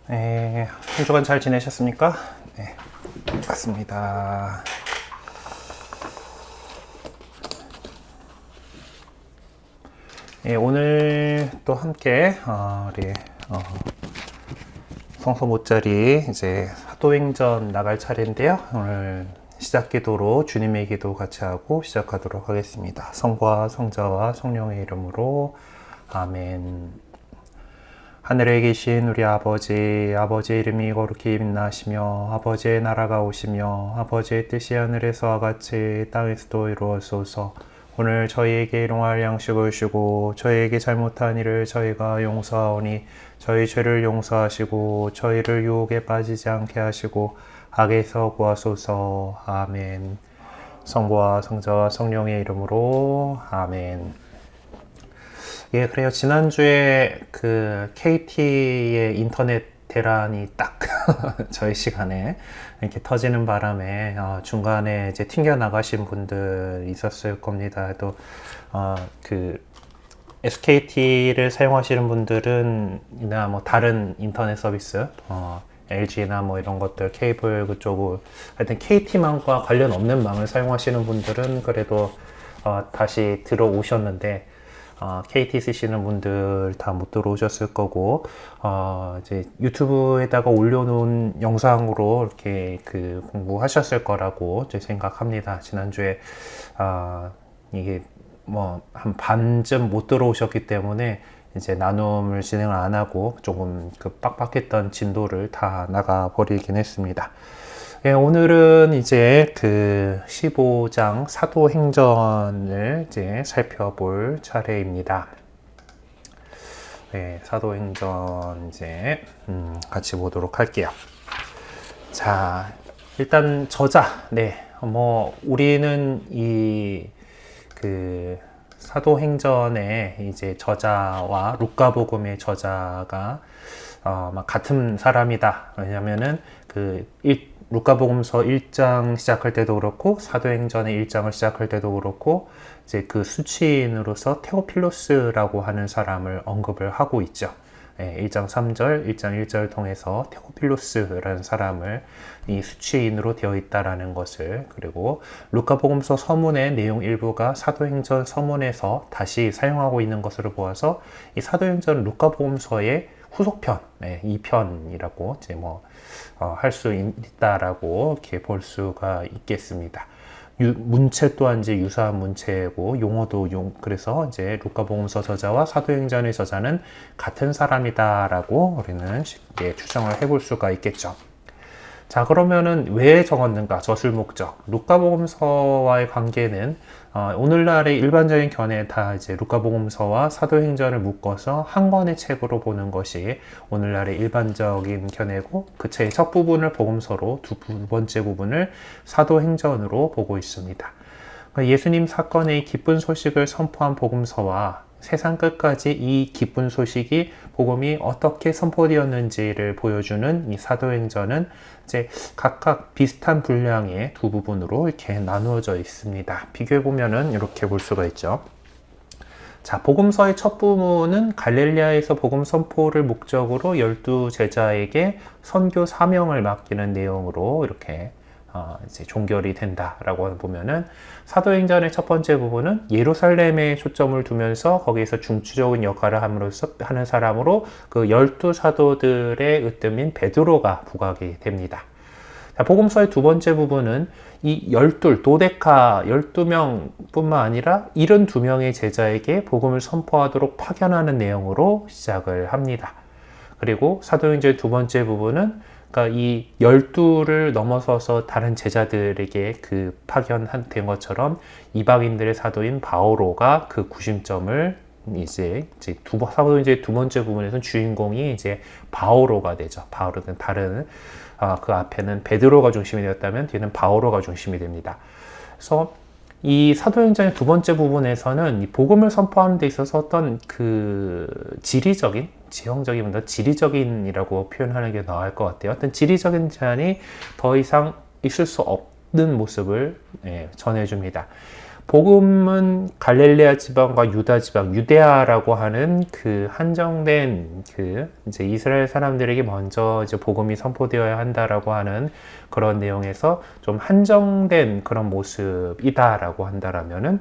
한 주간 잘 지내셨습니까? 네, 맞습니다. 오늘 또 함께 우리 성소모짜리 이제 사도행전 나갈 차례인데요. 오늘 시작 기도로 주님의 기도 같이 하고 시작하도록 하겠습니다. 성부와 성자와 성령의 이름으로 아멘. 하늘에 계신 우리 아버지의 이름이 거룩히 빛나시며 아버지의 나라가 오시며 아버지의 뜻이 하늘에서와 같이 땅에서도 이루어지소서. 오늘 저희에게 일용할 양식을 주시고 저희에게 잘못한 일을 저희가 용서하오니 저희 죄를 용서하시고 저희를 유혹에 빠지지 않게 하시고 악에서 구하소서. 아멘. 성부와 성자와 성령의 이름으로 아멘. 예, 그래요. 지난주에 그 KT의 인터넷 대란이 딱 저희 시간에 이렇게 터지는 바람에 중간에 이제 튕겨 나가신 분들 있었을 겁니다. 또 그 SKT를 사용하시는 분들은 이나 뭐 다른 인터넷 서비스 LG나 뭐 이런 것들 케이블 그쪽을 하여튼 KT망과 관련 없는 망을 사용하시는 분들은 그래도 다시 들어오셨는데 KT 쓰시는 분들 다 못 들어오셨을 거고, 이제 유튜브에다가 올려놓은 영상으로 이렇게 그 공부하셨을 거라고 이제 생각합니다. 지난주에, 이게 뭐 한 반쯤 못 들어오셨기 때문에 이제 나눔을 진행을 안 하고 조금 그 빡빡했던 진도를 다 나가 버리긴 했습니다. 예, 오늘은 이제 그 15장 사도행전을 이제 살펴볼 차례입니다. 네, 사도행전 이제 같이 보도록 할게요. 자, 일단 저자, 뭐 우리는 이 그 사도행전의 이제 저자와 루카복음의 저자가 같은 사람이다. 왜냐면은 루카복음서 1장 시작할 때도 그렇고 사도행전의 1장을 시작할 때도 그렇고 이제 그 수치인으로서 테오필로스라고 하는 사람을 언급을 하고 있죠. 1장 3절, 1장 1절을 통해서 테오필로스라는 사람을 이 수치인으로 되어 있다라는 것을, 그리고 루카복음서 서문의 내용 일부가 사도행전 서문에서 다시 사용하고 있는 것으로 보아서 이 사도행전 루카복음서의 후속편, 2편이라고 이제 할 수 있다라고 이렇게 볼 수가 있겠습니다. 문체 또한 이제 유사한 문체고 용어도 그래서 이제 루카복음서 저자와 사도행전의 저자는 같은 사람이다라고 우리는 쉽게 추정을 해볼 수가 있겠죠. 자, 그러면은 왜 적었는가? 저술 목적. 루카복음서와의 관계는 오늘날의 일반적인 견해 다 이제 루카복음서와 사도행전을 묶어서 한 권의 책으로 보는 것이 오늘날의 일반적인 견해고, 그 책의 첫 부분을 복음서로, 두 번째 부분을 사도행전으로 보고 있습니다. 그러니까 예수님 사건의 기쁜 소식을 선포한 복음서와 세상 끝까지 이 기쁜 소식이 복음이 어떻게 선포되었는지를 보여주는 이 사도행전은 이제 각각 비슷한 분량의 두 부분으로 이렇게 나누어져 있습니다. 비교해 보면은 이렇게 볼 수가 있죠. 자, 복음서의 첫 부분은 갈릴리아에서 복음 선포를 목적으로 12 제자에게 선교 사명을 맡기는 내용으로 이렇게 이제 종결이 된다라고 보면은, 사도행전의 첫 번째 부분은 예루살렘에 초점을 두면서 거기에서 중추적인 역할을 함으로써 하는 사람으로 그 12 사도들의 으뜸인 베드로가 부각이 됩니다. 자, 복음서의 두 번째 부분은 이 12 도데카 12명 뿐만 아니라 72명의 제자에게 복음을 선포하도록 파견하는 내용으로 시작을 합니다. 그리고 사도행전의 두 번째 부분은 그러니까 이 12를 넘어서서 다른 제자들에게 그 파견된 것처럼 이방인들의 사도인 바오로가 그 구심점을 이제 사도행전의 두 번째 부분에서는 주인공이 이제 바오로가 되죠. 바오로는 다른 그 앞에는 베드로가 중심이 되었다면 뒤는 바오로가 중심이 됩니다. 그래서 이 사도행전의 두 번째 부분에서는 이 복음을 선포하는 데 있어서 어떤 그 지형적인, 지리적인이라고 표현하는 게 나을 것 같아요. 어떤 지리적인 제한이 더 이상 있을 수 없는 모습을 전해줍니다. 복음은 갈릴레아 지방과 유다 지방, 유대아라고 하는 그 한정된 그 이제 이스라엘 사람들에게 먼저 이제 복음이 선포되어야 한다라고 하는 그런 내용에서 좀 한정된 그런 모습이다라고 한다라면은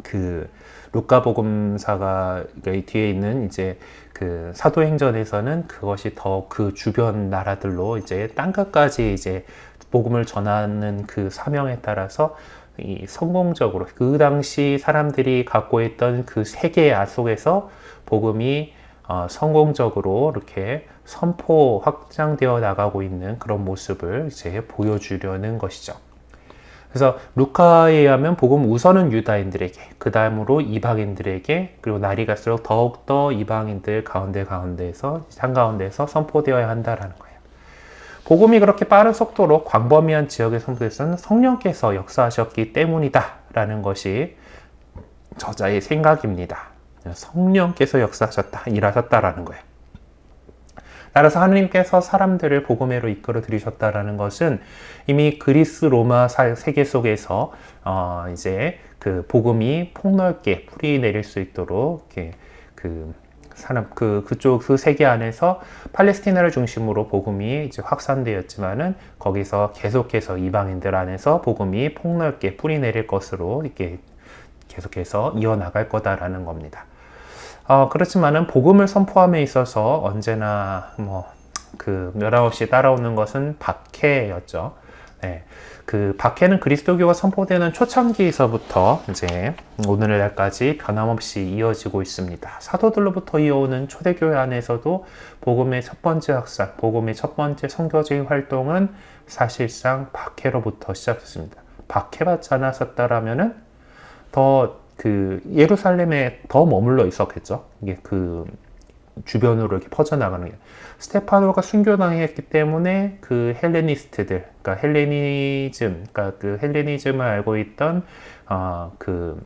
그 루카복음사가 뒤에 있는 이제 그 사도행전에서는 그것이 더 그 주변 나라들로 이제 땅끝까지 이제 복음을 전하는 그 사명에 따라서 이 성공적으로 그 당시 사람들이 갖고 있던 그 세계 속에서 복음이 성공적으로 이렇게 선포 확장되어 나가고 있는 그런 모습을 이제 보여주려는 것이죠. 그래서 루카에 의하면 복음 우선은 유다인들에게, 그 다음으로 이방인들에게, 그리고 날이 갈수록 더욱더 이방인들 가운데에서 한가운데에서 선포되어야 한다라는 거예요. 복음이 그렇게 빠른 속도로 광범위한 지역에 선포돼서는 성령께서 역사하셨기 때문이다 라는 것이 저자의 생각입니다. 성령께서 역사하셨다, 일하셨다라는 거예요. 따라서 하느님께서 사람들을 복음으로 이끌어 들이셨다라는 것은 이미 그리스 로마 세계 속에서 이제 그 복음이 폭넓게 뿌리 내릴 수 있도록 이렇게 그쪽 그 세계 안에서 팔레스티나를 중심으로 복음이 이제 확산되었지만은 거기서 계속해서 이방인들 안에서 복음이 폭넓게 뿌리 내릴 것으로 이렇게 계속해서 이어나갈 거다라는 겁니다. 그렇지만은 복음을 선포함에 있어서 언제나 그 멸함없이 따라오는 것은 박해였죠. 네. 그 박해는 그리스도교가 선포되는 초창기에서부터 이제 오늘날까지 변함없이 이어지고 있습니다. 사도들로부터 이어오는 초대교회 안에서도 복음의 첫 번째 확산, 복음의 첫 번째 선교적인 활동은 사실상 박해로부터 시작했습니다. 박해받지 않았었다라면은 더 그 예루살렘에 더 머물러 있었겠죠. 이게 그 주변으로 이렇게 퍼져나가는 게. 스테파노가 순교당했기 때문에 그 헬레니스트들, 그러니까 그 헬레니즘을 알고 있던 그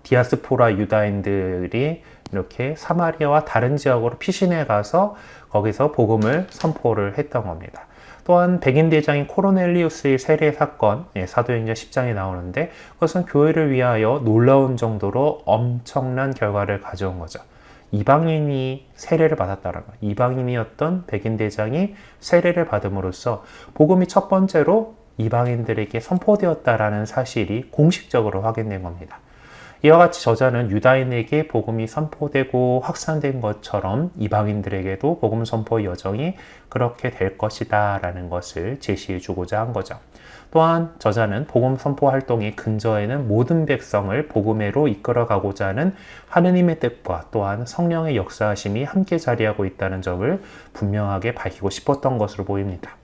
디아스포라 유다인들이 이렇게 사마리아와 다른 지역으로 피신해 가서 거기서 복음을 선포를 했던 겁니다. 또한 백인 대장인 코르넬리우스의 세례 사건, 사도행전 10장에 나오는데 그것은 교회를 위하여 놀라운 정도로 엄청난 결과를 가져온 거죠. 이방인이 세례를 받았다는 거예요. 이방인이었던 백인 대장이 세례를 받음으로써 복음이 첫 번째로 이방인들에게 선포되었다라는 사실이 공식적으로 확인된 겁니다. 이와 같이 저자는 유다인에게 복음이 선포되고 확산된 것처럼 이방인들에게도 복음 선포 여정이 그렇게 될 것이다 라는 것을 제시해 주고자 한 거죠. 또한 저자는 복음 선포 활동의 근저에는 모든 백성을 복음으로 이끌어가고자 하는 하느님의 뜻과 또한 성령의 역사하심이 함께 자리하고 있다는 점을 분명하게 밝히고 싶었던 것으로 보입니다.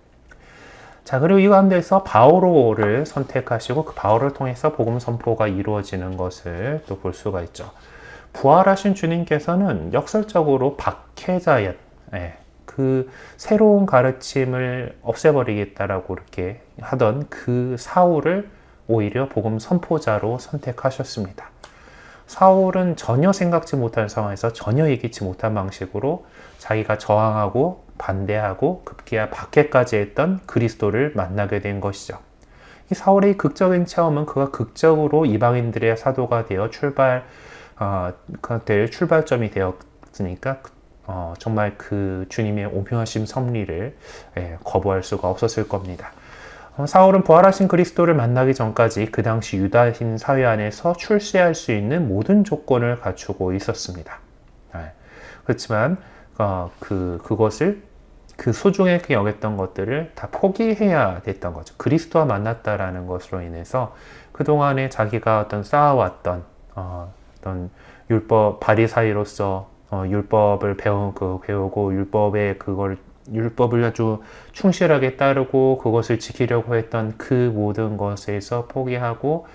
자, 그리고 이 가운데서 바오로를 선택하시고 그 바오를 통해서 복음 선포가 이루어지는 것을 또 볼 수가 있죠. 부활하신 주님께서는 역설적으로 박해자였, 그 새로운 가르침을 없애버리겠다라고 이렇게 하던 그 사울을 오히려 복음 선포자로 선택하셨습니다. 사울은 전혀 생각지 못한 상황에서 전혀 예기치 못한 방식으로 자기가 저항하고 반대하고 급기야 박해까지 했던 그리스도를 만나게 된 것이죠. 이 사울의 극적인 체험은 그가 극적으로 이방인들의 사도가 되어 될 출발점이 되었으니까 정말 그 주님의 오묘하신 섭리를 거부할 수가 없었을 겁니다. 사울은 부활하신 그리스도를 만나기 전까지 그 당시 유다인 사회 안에서 출세할 수 있는 모든 조건을 갖추고 있었습니다. 그렇지만 그것을 그 소중하게 여겼던 것들을 다 포기해야 됐던 거죠. 그리스도와 만났다라는 것으로 인해서 그동안에 자기가 어떤 쌓아왔던 어떤 율법 바리사이로서 율법을 배우고 율법을 아주 충실하게 따르고 그것을 지키려고 했던 그 모든 것에서 포기하고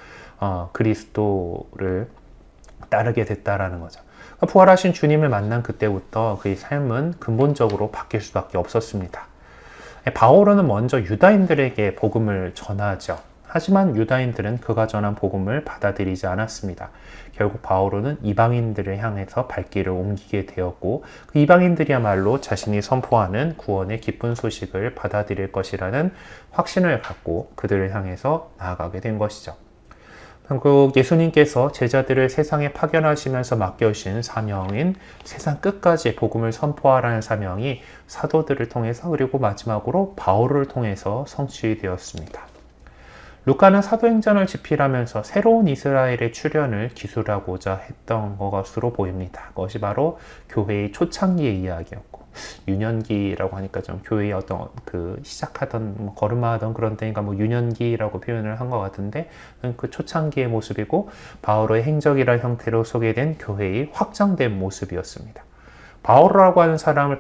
그리스도를 따르게 됐다라는 거죠. 부활하신 주님을 만난 그때부터 그의 삶은 근본적으로 바뀔 수밖에 없었습니다. 바오로는 먼저 유다인들에게 복음을 전하죠. 하지만 유다인들은 그가 전한 복음을 받아들이지 않았습니다. 결국 바오로는 이방인들을 향해서 발길을 옮기게 되었고 그 이방인들이야말로 자신이 선포하는 구원의 기쁜 소식을 받아들일 것이라는 확신을 갖고 그들을 향해서 나아가게 된 것이죠. 결국 예수님께서 제자들을 세상에 파견하시면서 맡겨주신 사명인 세상 끝까지 복음을 선포하라는 사명이 사도들을 통해서 그리고 마지막으로 바울을 통해서 성취되었습니다. 루카는 사도행전을 집필하면서 새로운 이스라엘의 출현을 기술하고자 했던 것으로 보입니다. 그것이 바로 교회의 초창기의 이야기였고, 유년기라고 하니까 좀 교회의 어떤 시작하던 걸음마하던 그런 때니까 유년기라고 표현을 한 것 같은데, 그 초창기의 모습이고 바울의 행적이라는 형태로 소개된 교회의 확장된 모습이었습니다. 바울이라고 하는 사람을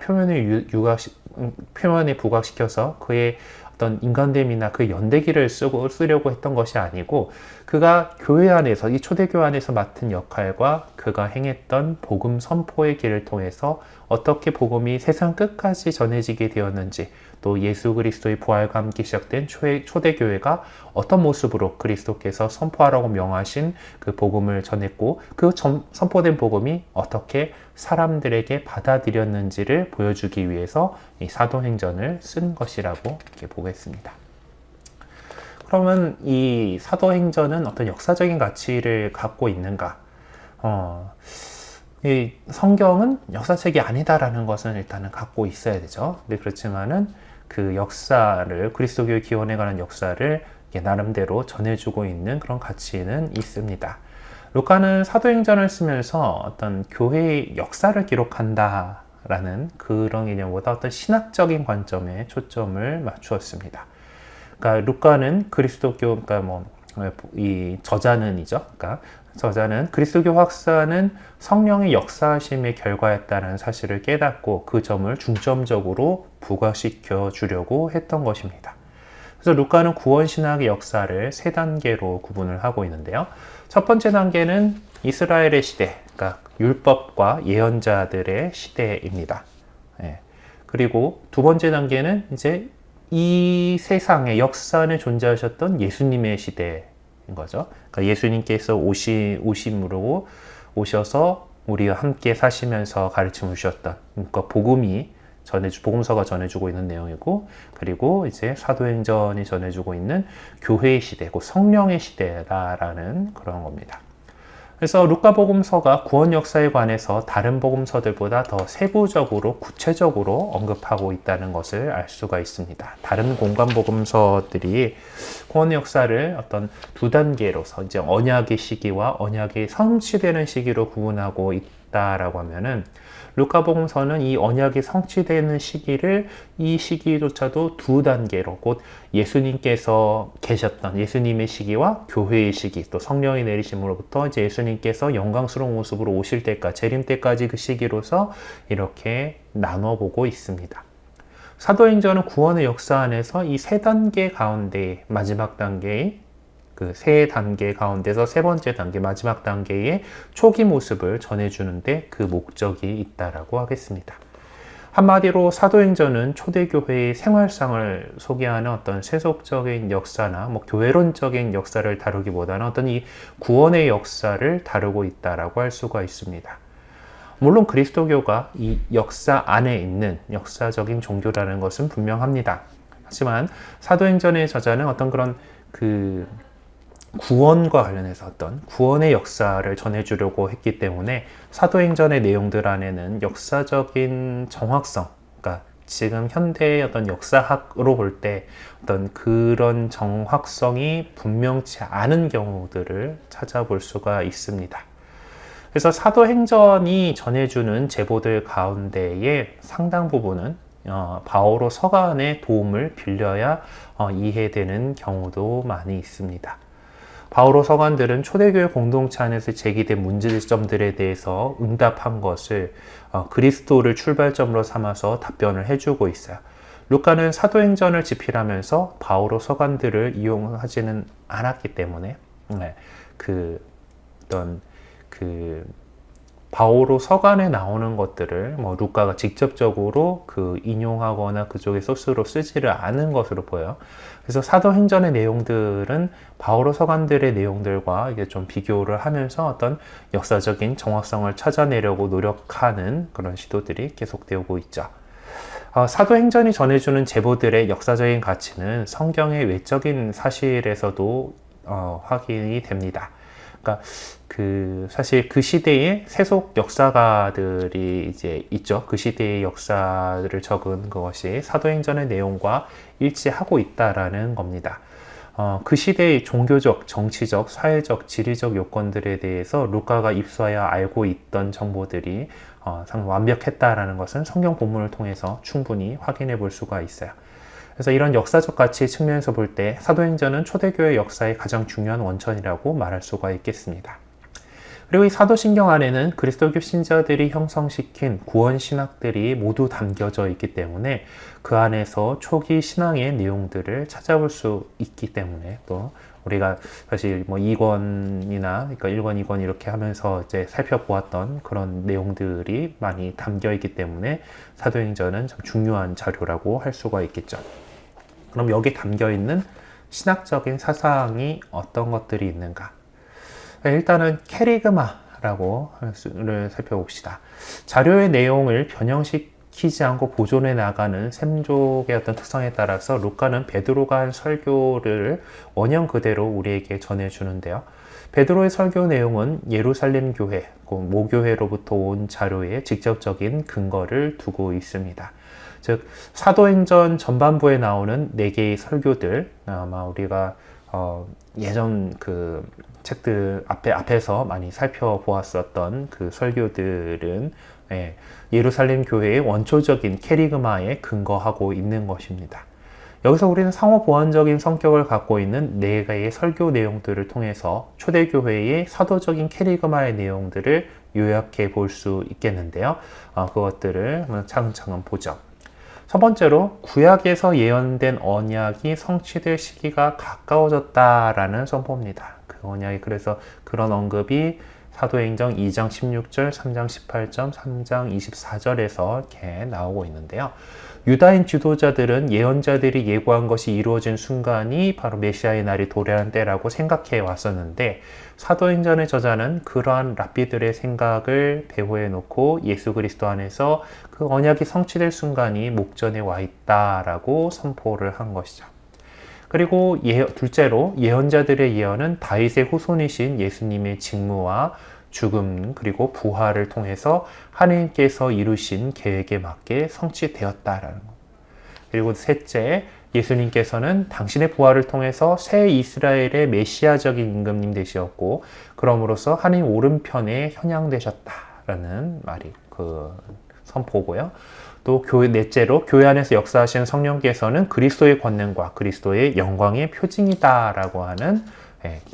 표면에 부각시켜서 그의 어떤 인간됨이나 그 연대기를 쓰려고 했던 것이 아니고, 그가 교회 안에서, 이 초대교회 안에서 맡은 역할과 그가 행했던 복음 선포의 길을 통해서 어떻게 복음이 세상 끝까지 전해지게 되었는지, 또 예수 그리스도의 부활과 함께 시작된 초대교회가 어떤 모습으로 그리스도께서 선포하라고 명하신 그 복음을 전했고, 그 선포된 복음이 어떻게 사람들에게 받아들였는지를 보여주기 위해서 이 사도행전을 쓴 것이라고 이렇게 보겠습니다. 그러면 이 사도행전은 어떤 역사적인 가치를 갖고 있는가? 이 성경은 역사책이 아니다라는 것은 일단은 갖고 있어야 되죠. 근데 그렇지만은 그 역사를, 그리스도교의 기원에 관한 역사를 나름대로 전해주고 있는 그런 가치는 있습니다. 루카는 사도행전을 쓰면서 어떤 교회의 역사를 기록한다라는 그런 개념보다 어떤 신학적인 관점에 초점을 맞추었습니다. 그러니까 루카는 그리스도교, 이 저자는이죠. 그러니까 저자는 그리스도교 확산은 성령의 역사하심의 결과였다는 사실을 깨닫고 그 점을 중점적으로 부각시켜 주려고 했던 것입니다. 그래서 루카는 구원신학의 역사를 세 단계로 구분을 하고 있는데요. 첫 번째 단계는 이스라엘의 시대, 그러니까 율법과 예언자들의 시대입니다. 그리고 두 번째 단계는 이제 이 세상의 역사 안에 존재하셨던 예수님의 시대인 거죠. 그러니까 예수님께서 오심으로 오셔서 우리와 함께 사시면서 가르침을 주셨던, 그러니까 복음서가 전해주고 있는 내용이고, 그리고 이제 사도행전이 전해주고 있는 교회의 시대고 성령의 시대다라는 그런 겁니다. 그래서 루카 복음서가 구원 역사에 관해서 다른 복음서들보다 더 세부적으로 구체적으로 언급하고 있다는 것을 알 수가 있습니다. 다른 공간 복음서들이 구원 역사를 어떤 두 단계로서 이제 언약의 시기와 언약이 성취되는 시기로 구분하고 있다라고 하면은, 루카 복음서는 이 언약이 성취되는 시기를, 이 시기조차도 두 단계로, 곧 예수님께서 계셨던 예수님의 시기와 교회의 시기, 또 성령이 내리심으로부터 이제 예수님께서 영광스러운 모습으로 오실 때까지, 재림 때까지 그 시기로서 이렇게 나눠보고 있습니다. 사도행전은 구원의 역사 안에서 이 세 단계 가운데 마지막 단계의 그 세 단계 가운데서 세 번째 단계, 마지막 단계의 초기 모습을 전해주는데 그 목적이 있다라고 하겠습니다. 한마디로 사도행전은 초대교회의 생활상을 소개하는 어떤 세속적인 역사나 교회론적인 역사를 다루기보다는 어떤 이 구원의 역사를 다루고 있다라고 할 수가 있습니다. 물론 그리스도교가 이 역사 안에 있는 역사적인 종교라는 것은 분명합니다. 하지만 사도행전의 저자는 어떤 그런 구원과 관련해서 어떤 구원의 역사를 전해주려고 했기 때문에 사도행전의 내용들 안에는 역사적인 정확성, 그러니까 지금 현대의 어떤 역사학으로 볼 때 어떤 그런 정확성이 분명치 않은 경우들을 찾아볼 수가 있습니다. 그래서 사도행전이 전해주는 제보들 가운데의 상당 부분은 바오로 서간의 도움을 빌려야 이해되는 경우도 많이 있습니다. 바오로 서간들은 초대교회 공동체 안에서 제기된 문제점들에 대해서 응답한 것을 그리스도를 출발점으로 삼아서 답변을 해주고 있어요. 루카는 사도행전을 집필하면서 바오로 서간들을 이용하지는 않았기 때문에 바오로 서간에 나오는 것들을 루카가 직접적으로 인용하거나 그쪽의 소스로 쓰지를 않은 것으로 보여요. 그래서 사도행전의 내용들은 바오로 서간들의 내용들과 이게 좀 비교를 하면서 어떤 역사적인 정확성을 찾아내려고 노력하는 그런 시도들이 계속되고 있죠. 사도행전이 전해주는 제보들의 역사적인 가치는 성경의 외적인 사실에서도 확인이 됩니다. 그러니까 사실 그 시대에 세속 역사가들이 이제 있죠. 그 시대의 역사를 적은 그것이 사도행전의 내용과 일치하고 있다라는 겁니다. 그 시대의 종교적, 정치적, 사회적, 지리적 요건들에 대해서 루카가 입수하여 알고 있던 정보들이 상당히 완벽했다라는 것은 성경 본문을 통해서 충분히 확인해 볼 수가 있어요. 그래서 이런 역사적 가치 측면에서 볼 때 사도행전은 초대교회 역사의 가장 중요한 원천이라고 말할 수가 있겠습니다. 그리고 이 사도신경 안에는 그리스도교 신자들이 형성시킨 구원 신학들이 모두 담겨져 있기 때문에 그 안에서 초기 신앙의 내용들을 찾아볼 수 있기 때문에 또 우리가 사실 뭐 2권이나 그러니까 1권, 2권 이렇게 하면서 이제 살펴보았던 그런 내용들이 많이 담겨 있기 때문에 사도행전은 참 중요한 자료라고 할 수가 있겠죠. 그럼 여기 담겨 있는 신학적인 사상이 어떤 것들이 있는가? 일단은 캐리그마라고 를 살펴봅시다. 자료의 내용을 변형시키지 않고 보존해 나가는 셈족의 어떤 특성에 따라서 루카는 베드로가 한 설교를 원형 그대로 우리에게 전해주는데요. 베드로의 설교 내용은 예루살렘 교회, 모교회로부터 온 자료에 직접적인 근거를 두고 있습니다. 즉 사도행전 전반부에 나오는 4개의 설교들, 아마 우리가 예전 그 책들 앞에서 많이 살펴보았었던 그 설교들은 예루살렘 교회의 원초적인 캐리그마에 근거하고 있는 것입니다. 여기서 우리는 상호 보완적인 성격을 갖고 있는 4개의 설교 내용들을 통해서 초대교회의 사도적인 캐리그마의 내용들을 요약해 볼 수 있겠는데요. 그것들을 차근차근 보죠. 첫 번째로 구약에서 예언된 언약이 성취될 시기가 가까워졌다라는 선포입니다. 그 언약이 그래서 그런 언급이 사도행전 2장 16절, 3장 18절, 3장 24절에서 이렇게 나오고 있는데요. 유다인 지도자들은 예언자들이 예고한 것이 이루어진 순간이 바로 메시아의 날이 도래하는 때라고 생각해 왔었는데 사도행전의 저자는 그러한 랍비들의 생각을 배후에 놓고 예수 그리스도 안에서 그 언약이 성취될 순간이 목전에 와 있다라고 선포를 한 것이죠. 그리고 둘째로 예언자들의 예언은 다윗의 후손이신 예수님의 직무와 죽음 그리고 부활을 통해서 하나님께서 이루신 계획에 맞게 성취되었다라는 것. 그리고 셋째, 예수님께서는 당신의 부활을 통해서 새 이스라엘의 메시아적인 임금님 되셨고 그럼으로써 하나님 오른편에 현양되셨다라는 말이 그 선포고요. 또 넷째로 교회 안에서 역사하시는 성령께서는 그리스도의 권능과 그리스도의 영광의 표징이다라고 하는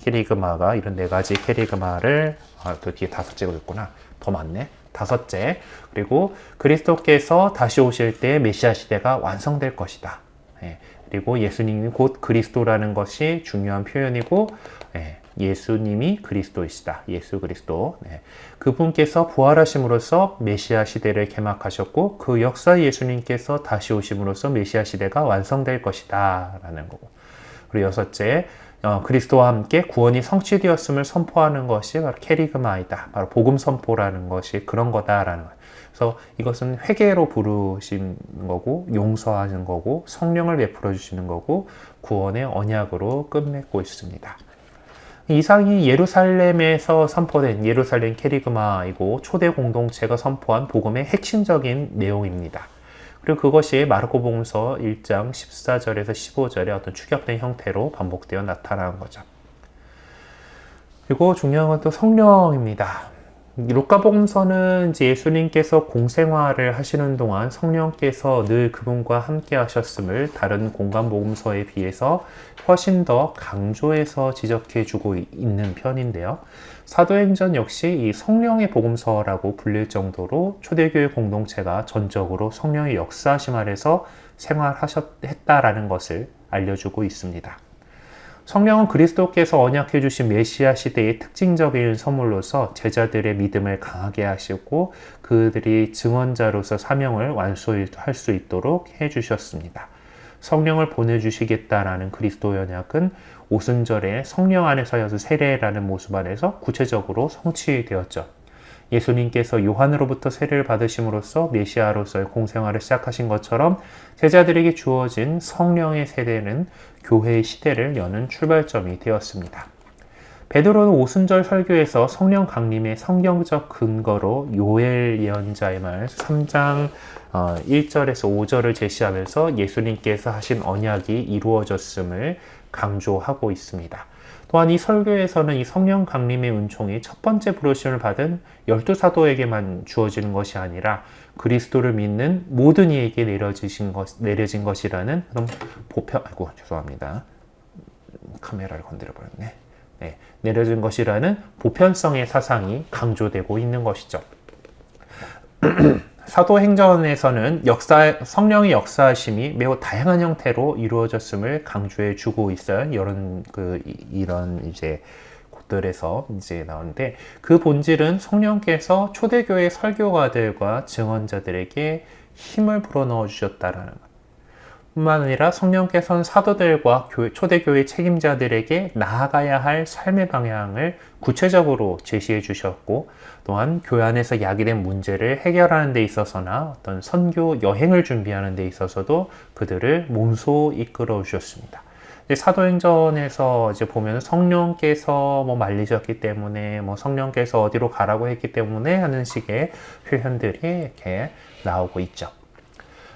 캐리그마가 이런 4가지 캐리그마를 또 뒤에 5째가 있구나. 더 많네. 5째. 그리고 그리스도께서 다시 오실 때 메시아 시대가 완성될 것이다. 그리고 예수님이 곧 그리스도라는 것이 중요한 표현이고 예수님이 그리스도이시다. 예수 그리스도. 그분께서 부활하심으로써 메시아 시대를 개막하셨고 그 역사 예수님께서 다시 오심으로써 메시아 시대가 완성될 것이다. 라는 거고. 그리고 6째, 그리스도와 함께 구원이 성취되었음을 선포하는 것이 바로 캐리그마이다. 바로 복음 선포라는 것이 그런 거다라는 거예요. 그래서 이것은 회개로 부르신 거고 용서하는 거고 성령을 베풀어 주시는 거고 구원의 언약으로 끝맺고 있습니다. 이상이 예루살렘에서 선포된 예루살렘 캐리그마이고 초대 공동체가 선포한 복음의 핵심적인 내용입니다. 그리고 그것이 마르코복음서 1장 14절에서 15절의 어떤 축약된 형태로 반복되어 나타나는 거죠. 그리고 중요한 건 또 성령입니다. 루카복음서는 이제 예수님께서 공생활을 하시는 동안 성령께서 늘 그분과 함께 하셨음을 다른 공간복음서에 비해서 훨씬 더 강조해서 지적해 주고 있는 편인데요. 사도행전 역시 이 성령의 복음서라고 불릴 정도로 초대교회 공동체가 전적으로 성령의 역사하심 아래서 생활했다라는 것을 알려주고 있습니다. 성령은 그리스도께서 언약해 주신 메시아 시대의 특징적인 선물로서 제자들의 믿음을 강하게 하시고 그들이 증언자로서 사명을 완수할 수 있도록 해주셨습니다. 성령을 보내주시겠다라는 그리스도의 언약은 오순절에 성령 안에서여서 세례라는 모습 안에서 구체적으로 성취되었죠. 예수님께서 요한으로부터 세례를 받으심으로써 메시아로서의 공생활을 시작하신 것처럼 제자들에게 주어진 성령의 세례는 교회의 시대를 여는 출발점이 되었습니다. 베드로는 오순절 설교에서 성령 강림의 성경적 근거로 요엘 예언자의 말 3장 1절에서 5절을 제시하면서 예수님께서 하신 언약이 이루어졌음을 강조하고 있습니다. 또한 이 설교에서는 이 성령 강림의 은총이 첫 번째 부르심을 받은 12사도에게만 주어지는 것이 아니라 그리스도를 믿는 모든 이에게 내려진 것이라는 그런 죄송합니다. 카메라를 건드려 버렸네. 네, 내려진 것이라는 보편성의 사상이 강조되고 있는 것이죠. 사도행전에서는 성령의 역사하심이 매우 다양한 형태로 이루어졌음을 강조해 주고 있어요. 이런 이제 곳들에서 이제 나오는데, 그 본질은 성령께서 초대교회 설교가들과 증언자들에게 힘을 불어넣어 주셨다라는 것. 뿐만 아니라 성령께서는 사도들과 초대교회 책임자들에게 나아가야 할 삶의 방향을 구체적으로 제시해 주셨고, 또한 교회 안에서 야기된 문제를 해결하는 데 있어서나 어떤 선교 여행을 준비하는 데 있어서도 그들을 몸소 이끌어 주셨습니다. 사도행전에서 이제 보면 성령께서 말리셨기 때문에 성령께서 어디로 가라고 했기 때문에 하는 식의 표현들이 이렇게 나오고 있죠.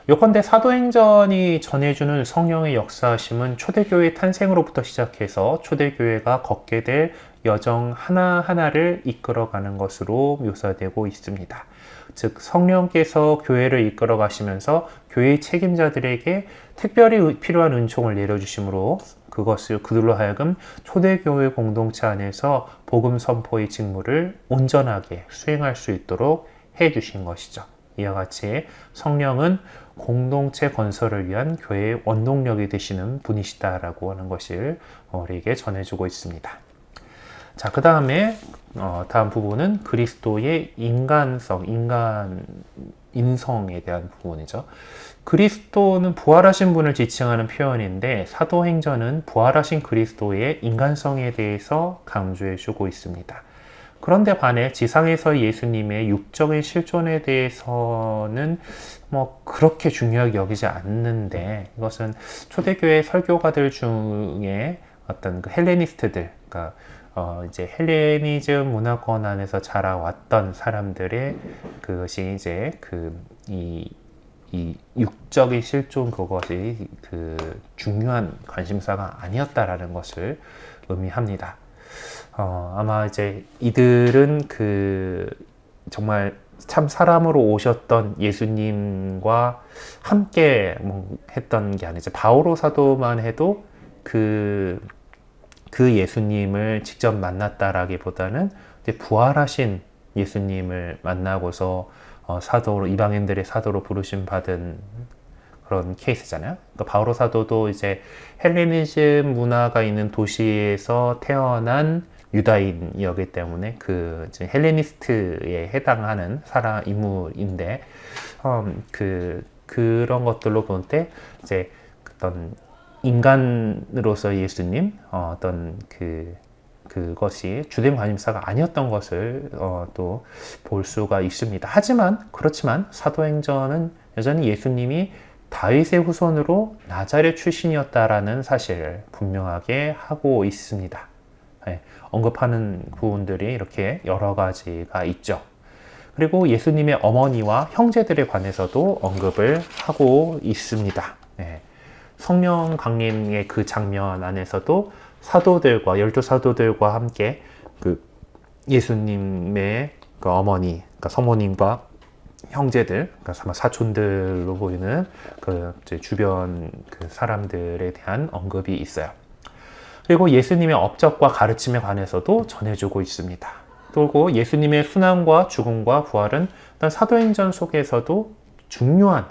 요컨대 사도행전이 전해주는 성령의 역사하심은 초대교회 탄생으로부터 시작해서 초대교회가 걷게 될 여정 하나하나를 이끌어가는 것으로 묘사되고 있습니다. 즉 성령께서 교회를 이끌어 가시면서 교회의 책임자들에게 특별히 필요한 은총을 내려주심으로 그것을 그들로 하여금 초대교회 공동체 안에서 복음 선포의 직무를 온전하게 수행할 수 있도록 해주신 것이죠. 이와 같이 성령은 공동체 건설을 위한 교회의 원동력이 되시는 분이시다라고 하는 것을 우리에게 전해주고 있습니다. 자, 그 다음에 다음 부분은 그리스도의 인성에 대한 부분이죠. 그리스도는 부활하신 분을 지칭하는 표현인데 사도행전은 부활하신 그리스도의 인간성에 대해서 강조해주고 있습니다. 그런데 반해 지상에서 예수님의 육적인 실존에 대해서는 그렇게 중요하게 여기지 않는데, 이것은 초대교회 설교가들 중에 어떤 그 헬레니스트들, 그러니까 이제 헬레니즘 문화권 안에서 자라왔던 사람들의 그것이 이제 이 육적인 실존 그것이 그 중요한 관심사가 아니었다라는 것을 의미합니다. 아마 이제 이들은 정말 참 사람으로 오셨던 예수님과 함께 했던 게 아니죠. 바오로 사도만 해도 그 예수님을 직접 만났다라기보다는 이제 부활하신 예수님을 만나고서 사도로, 이방인들의 사도로 부르심 받은 그런 케이스잖아요. 그러니까 바오로 사도도 이제 헬레니즘 문화가 있는 도시에서 태어난 유다인이었기 때문에 헬레니스트에 해당하는 인물인데, 그런 것들로 볼 때 이제 어떤 인간으로서 예수님 그것이 주된 관심사가 아니었던 것을 또 볼 수가 있습니다. 그렇지만 사도행전은 여전히 예수님이 다윗의 후손으로 나자렛 출신이었다라는 사실을 분명하게 하고 있습니다. 언급하는 부분들이 이렇게 여러 가지가 있죠. 그리고 예수님의 어머니와 형제들에 관해서도 언급을 하고 있습니다. 성령 강림의 그 장면 안에서도 사도들과 12사도들과 함께 예수님의 어머니, 그러니까 사모님과 형제들, 그러니까 사촌들로 보이는 주변 사람들에 대한 언급이 있어요. 그리고 예수님의 업적과 가르침에 관해서도 전해주고 있습니다. 그리고 예수님의 순환과 죽음과 부활은 사도행전 속에서도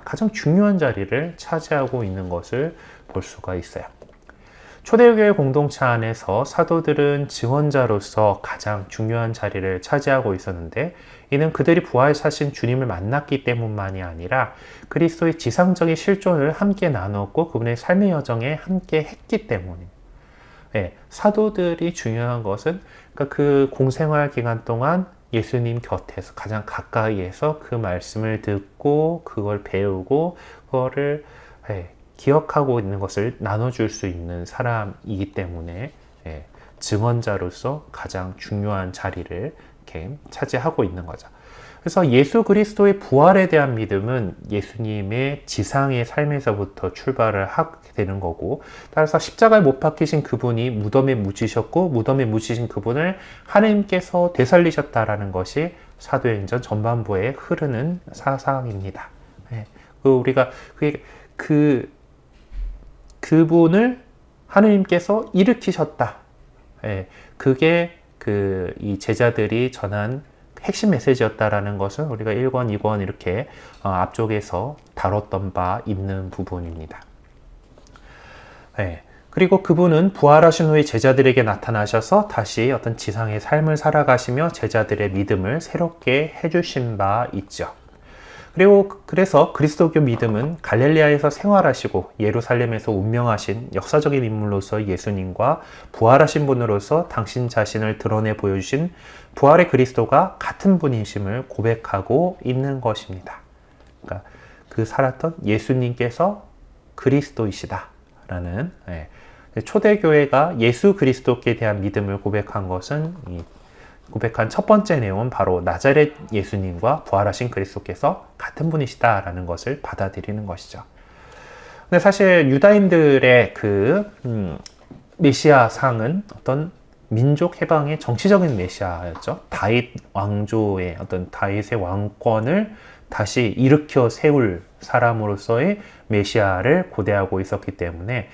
가장 중요한 자리를 차지하고 있는 것을 볼 수가 있어요. 초대교회 공동체 안에서 사도들은 증언자로서 가장 중요한 자리를 차지하고 있었는데, 이는 그들이 부활하신 주님을 만났기 때문만이 아니라 그리스도의 지상적인 실존을 함께 나눴고 그분의 삶의 여정에 함께 했기 때문입니다. 사도들이 중요한 것은 그 공생활 기간 동안 예수님 곁에서 가장 가까이에서 그 말씀을 듣고 그걸 배우고 그거를 기억하고 있는 것을 나눠줄 수 있는 사람이기 때문에 증언자로서 가장 중요한 자리를 이렇게 차지하고 있는 거죠. 그래서 예수 그리스도의 부활에 대한 믿음은 예수님의 지상의 삶에서부터 출발을 하게 되는 거고, 따라서 십자가에 못 박히신 그분이 무덤에 묻히셨고, 무덤에 묻히신 그분을 하나님께서 되살리셨다라는 것이 사도행전 전반부에 흐르는 사상입니다. 네. 우리가 그분을 하나님께서 일으키셨다. 네. 그게 이 제자들이 전한 핵심 메시지였다라는 것은 우리가 1권, 2권 이렇게 앞쪽에서 다뤘던 바 있는 부분입니다. 네. 그리고 그분은 부활하신 후에 제자들에게 나타나셔서 다시 어떤 지상의 삶을 살아가시며 제자들의 믿음을 새롭게 해주신 바 있죠. 그래서 그리스도교 믿음은 갈릴리아에서 생활하시고 예루살렘에서 운명하신 역사적인 인물로서 예수님과 부활하신 분으로서 당신 자신을 드러내 보여주신 부활의 그리스도가 같은 분이심을 고백하고 있는 것입니다. 그러니까 그 살았던 예수님께서 그리스도이시다라는, 초대교회가 예수 그리스도께 대한 믿음을 고백한 것은 고백한 첫 번째 내용은 바로 나자렛 예수님과 부활하신 그리스도께서 같은 분이시다라는 것을 받아들이는 것이죠. 근데 사실 유다인들의 메시아 상은 어떤 민족 해방의 정치적인 메시아였죠. 다윗 왕조의 어떤 다윗의 왕권을 다시 일으켜 세울 사람으로서의 메시아를 고대하고 있었기 때문에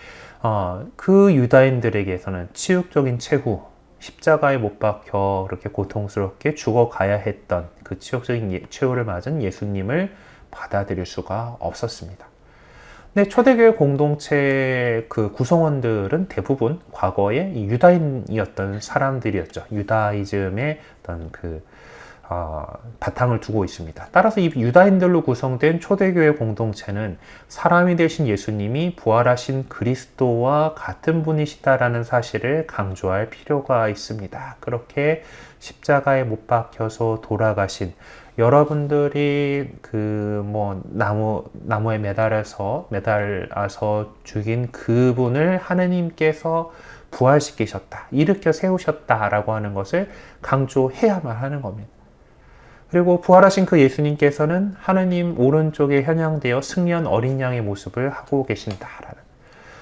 그 유다인들에게서는 치욕적인 최후, 십자가에 못 박혀 그렇게 고통스럽게 죽어가야 했던 그 치욕적인 최후를 맞은 예수님을 받아들일 수가 없었습니다. 근데 초대교회 공동체 구성원들은 대부분 과거에 유다인이었던 사람들이었죠. 유다이즘의 어떤 바탕을 두고 있습니다. 따라서 이 유다인들로 구성된 초대교회 공동체는 사람이 되신 예수님이 부활하신 그리스도와 같은 분이시다라는 사실을 강조할 필요가 있습니다. 그렇게 십자가에 못 박혀서 돌아가신, 여러분들이 나무에 매달아서 죽인 그분을 하느님께서 부활시키셨다, 일으켜 세우셨다라고 하는 것을 강조해야만 하는 겁니다. 그리고 부활하신 그 예수님께서는 하느님 오른쪽에 현양되어 승리한 어린 양의 모습을 하고 계신다라는.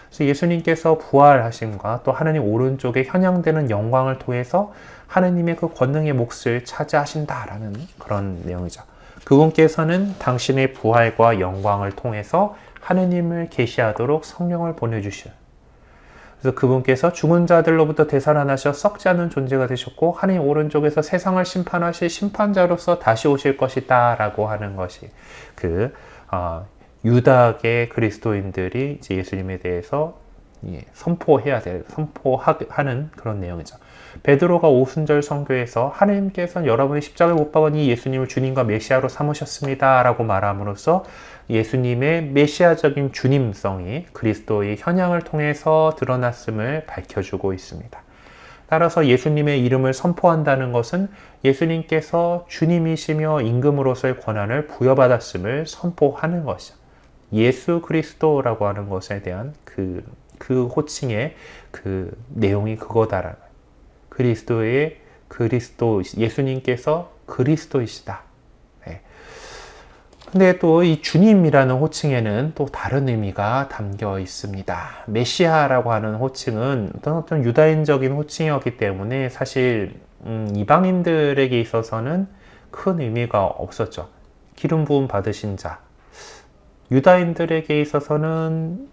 그래서 예수님께서 부활하심과 또 하느님 오른쪽에 현양되는 영광을 통해서 하느님의 그 권능의 몫을 차지하신다라는 그런 내용이죠. 그분께서는 당신의 부활과 영광을 통해서 하느님을 계시하도록 성령을 보내주시오. 그래서 그분께서 죽은 자들로부터 되살아나셔 썩지 않는 존재가 되셨고 하나님 오른쪽에서 세상을 심판하실 심판자로서 다시 오실 것이다 라고 하는 것이 유다계 그리스도인들이 이제 예수님에 대해서 선포하는 그런 내용이죠. 베드로가 오순절 선교에서 하나님께서는 여러분의 십자가에 못 박은 이 예수님을 주님과 메시아로 삼으셨습니다 라고 말함으로써 예수님의 메시아적인 주님성이 그리스도의 현양을 통해서 드러났음을 밝혀주고 있습니다. 따라서 예수님의 이름을 선포한다는 것은 예수님께서 주님이시며 임금으로서의 권한을 부여받았음을 선포하는 것이죠. 예수 그리스도라고 하는 것에 대한 그 호칭의 그 내용이 그거다라는 예수님께서 그리스도이시다. 근데 또 이 주님이라는 호칭에는 또 다른 의미가 담겨 있습니다. 메시아라고 하는 호칭은 어떤 유다인적인 호칭이었기 때문에 사실 이방인들에게 있어서는 큰 의미가 없었죠. 기름 부음 받으신 자. 유다인들에게 있어서는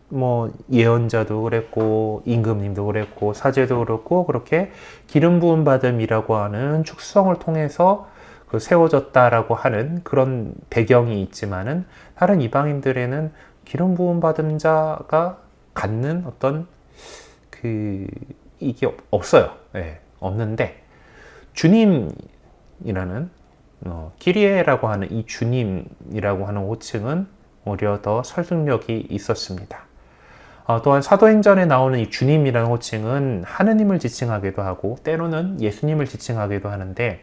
예언자도 그랬고 임금님도 그랬고 사제도 그렇고 그렇게 기름 부음 받음이라고 하는 축성을 통해서 세워졌다라고 하는 그런 배경이 있지만은 다른 이방인들에는 기름 부음 받은 자가 갖는 어떤 이게 없어요. 없는데 주님이라는 키리에라고 하는 이 주님이라고 하는 호칭은 오히려 더 설득력이 있었습니다. 또한 사도행전에 나오는 이 주님이라는 호칭은 하느님을 지칭하기도 하고 때로는 예수님을 지칭하기도 하는데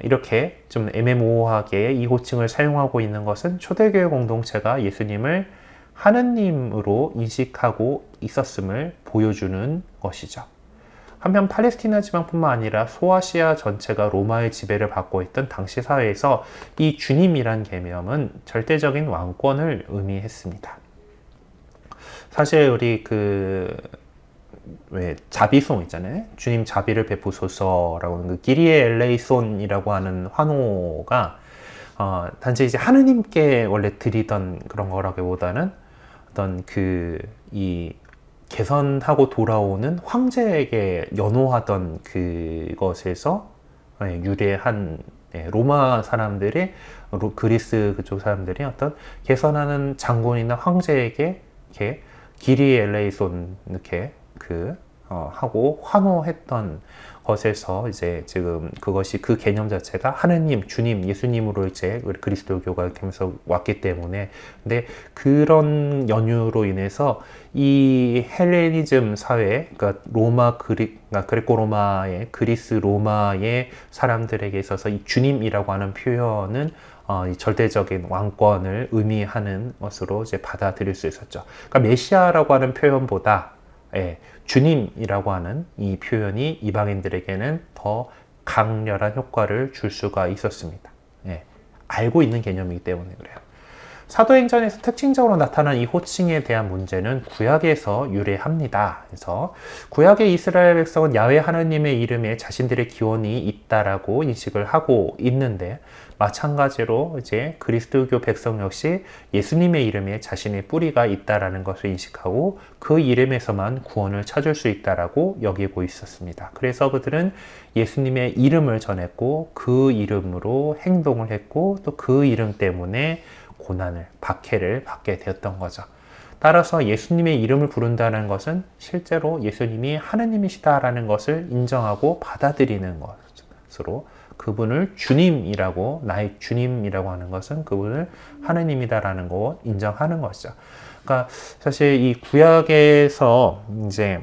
이렇게 좀 애매모호하게 이 호칭을 사용하고 있는 것은 초대교회 공동체가 예수님을 하느님으로 인식하고 있었음을 보여주는 것이죠. 한편 팔레스티나 지방뿐만 아니라 소아시아 전체가 로마의 지배를 받고 있던 당시 사회에서 이 주님이란 개념은 절대적인 왕권을 의미했습니다. 사실 우리 왜 자비송 있잖아요. 주님 자비를 베푸소서라고 하는 그 기리에 엘레이손이라고 하는 환호가 단지 이제 하느님께 원래 드리던 그런 거라기보다는 어떤 이 개선하고 돌아오는 황제에게 연호하던 그것에서 유래한 로마 사람들이 그리스 그쪽 사람들이 어떤 개선하는 장군이나 황제에게 이렇게 기리 엘레이손 이렇게 하고 환호했던 것에서 이제 지금 그것이 그 개념 자체가 하느님, 주님, 예수님으로 이제 그리스도교가 계속 왔기 때문에 근데 그런 연유로 인해서 이 헬레니즘 사회, 그러니까 그러니까 그레코 로마의 그리스 로마의 사람들에게 있어서 이 주님이라고 하는 표현은 이 절대적인 왕권을 의미하는 것으로 이제 받아들일 수 있었죠. 그러니까 메시아라고 하는 표현보다 주님이라고 하는 이 표현이 이방인들에게는 더 강렬한 효과를 줄 수가 있었습니다. 알고 있는 개념이기 때문에 그래요. 사도행전에서 특징적으로 나타난 이 호칭에 대한 문제는 구약에서 유래합니다. 그래서 구약의 이스라엘 백성은 야훼 하나님의 이름에 자신들의 기원이 있다라고 인식을 하고 있는데 마찬가지로 이제 그리스도교 백성 역시 예수님의 이름에 자신의 뿌리가 있다라는 것을 인식하고 그 이름에서만 구원을 찾을 수 있다라고 여기고 있었습니다. 그래서 그들은 예수님의 이름을 전했고 그 이름으로 행동을 했고 또 그 이름 때문에 고난을, 박해를 받게 되었던 거죠. 따라서 예수님의 이름을 부른다는 것은 실제로 예수님이 하느님이시다라는 것을 인정하고 받아들이는 것으로 그분을 주님이라고, 나의 주님이라고 하는 것은 그분을 하느님이다라는 거 인정하는 것이죠. 그러니까 사실 이 구약에서 이제